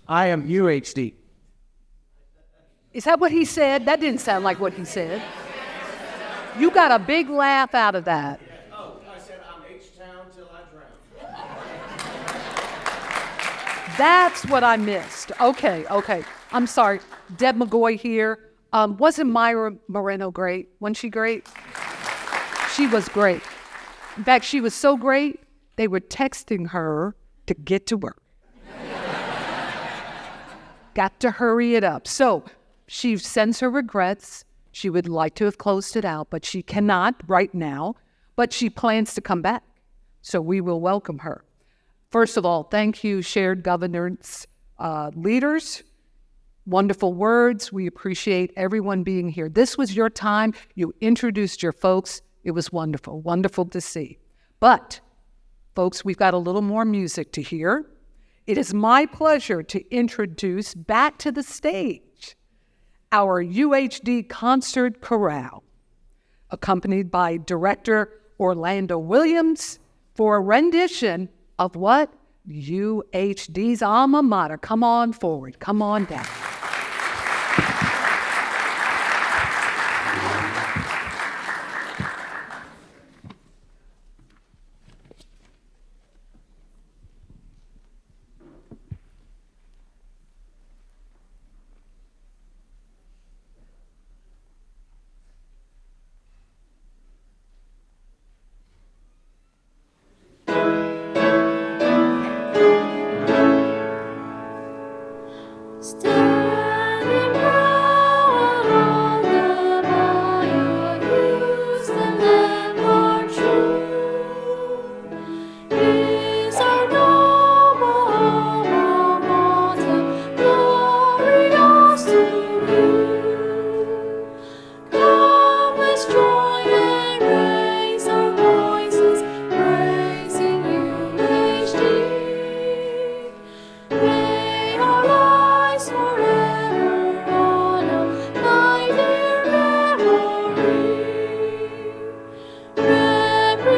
I am UHD. Is that what he said? That didn't sound like what he said. You got a big laugh out of that. Oh, I said I'm H-Town till I drown. That's what I missed. Okay. I'm sorry. Deb McGoy here. Wasn't Myra Moreno great? Wasn't she great? She was great. In fact, she was so great, they were texting her to get to work. Got to hurry it up. So she sends her regrets. She would like to have closed it out, but she cannot right now. But she plans to come back. So we will welcome her. First of all, thank you, shared governance leaders. Wonderful words. We appreciate everyone being here. This was your time. You introduced your folks. It was wonderful, wonderful to see. But, folks, we've got a little more music to hear. It is my pleasure to introduce back to the stage our UHD Concert Chorale, accompanied by Director Orlando Williams for a rendition of what? UHD's alma mater. Come on forward. Come on down. Stay.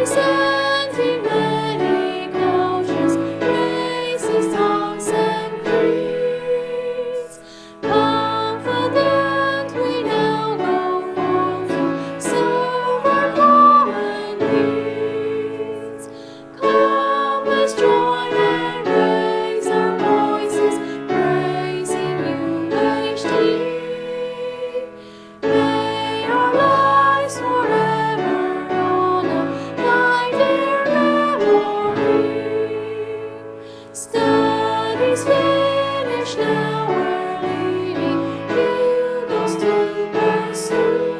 representing many cultures, races, tongues, and creeds. Confident we now go forth to serve our common needs. Come, let's join and raise our voices, praising UHD. May our lives forever honor thy dear memory. Studies finished, now we're leaving pupils to pursue.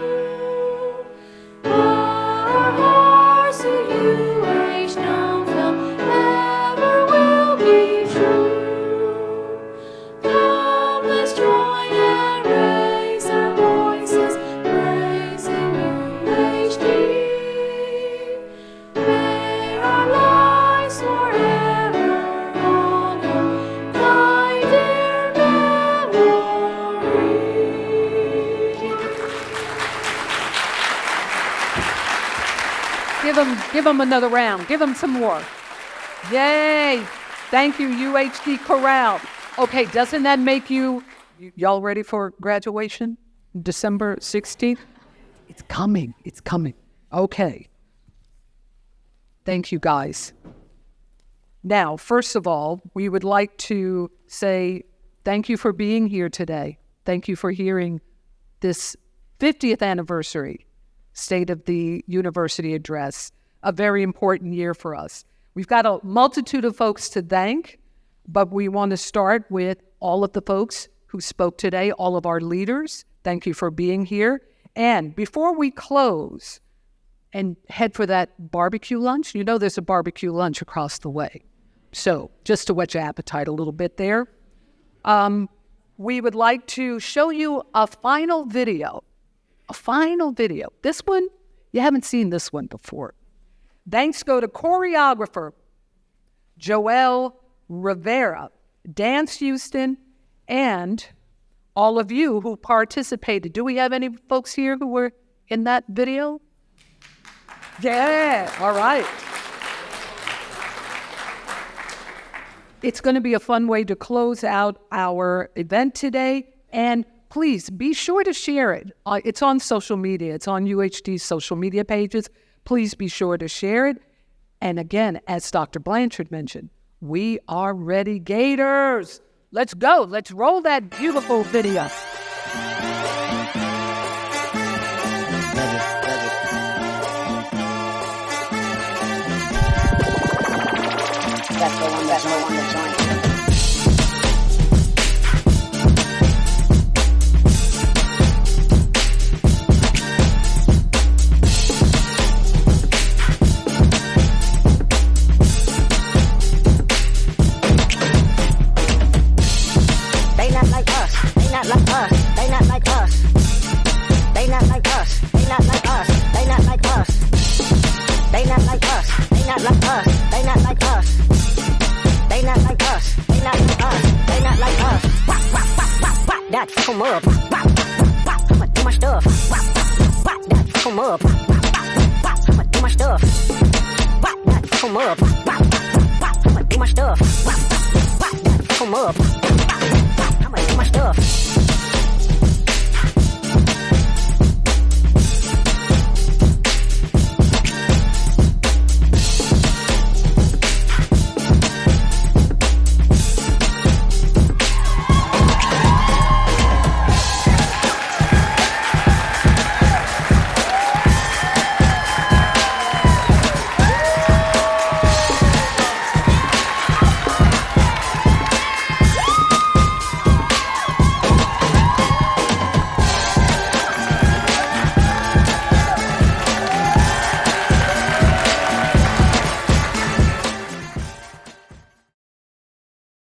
Our hearts to UH Naumfeld ever will be true. Come, let's join and raise our voices, praising UHD. May our lives forever honor thy dear memory. Give them another round. Give them some more. Yay. Thank you, UHD Corral. Okay, doesn't that make y'all ready for graduation? December 16th? It's coming. It's coming. Okay. Thank you, guys. Now, first of all, we would like to say thank you for being here today. Thank you for hearing this 50th anniversary State of the University address, a very important year for us. We've got a multitude of folks to thank, but we want to start with all of the folks who spoke today, all of our leaders. Thank you for being here. And before we close and head for that barbecue lunch, you know there's a barbecue lunch across the way. So just to whet your appetite a little bit there, we would like to show you a final video. This one, you haven't seen this one before. Thanks go to choreographer Joel Rivera, Dance Houston, and all of you who participated. Do we have any folks here who were in that video? Yeah, all right. It's going to be a fun way to close out our event today. And please be sure to share it. It's on social media. It's on UHD's social media pages. Please be sure to share it. And again, as Dr. Blanchard mentioned, we are ready, Gators. Let's go. Let's roll that beautiful video. That's the one that's joint. They not like us. They not like us. They not like us. They not like us. They not like us. They not like us. They not like us. They not like us. They not like us. They not like us. They not like us. They not like us. Wop, wop, wop, wop, wop. That fuck 'em up. Wop, wop, wop. I'ma do my stuff. Wop, wop, wop. That fuck 'em up. Wop, wop, wop. I'ma do my stuff. Wop, that fuck 'em up. Wop, wop, wop. I'ma do my stuff. Wop, wop, wop. That fuck 'em up. Wop, wop, wop. I'ma do my stuff.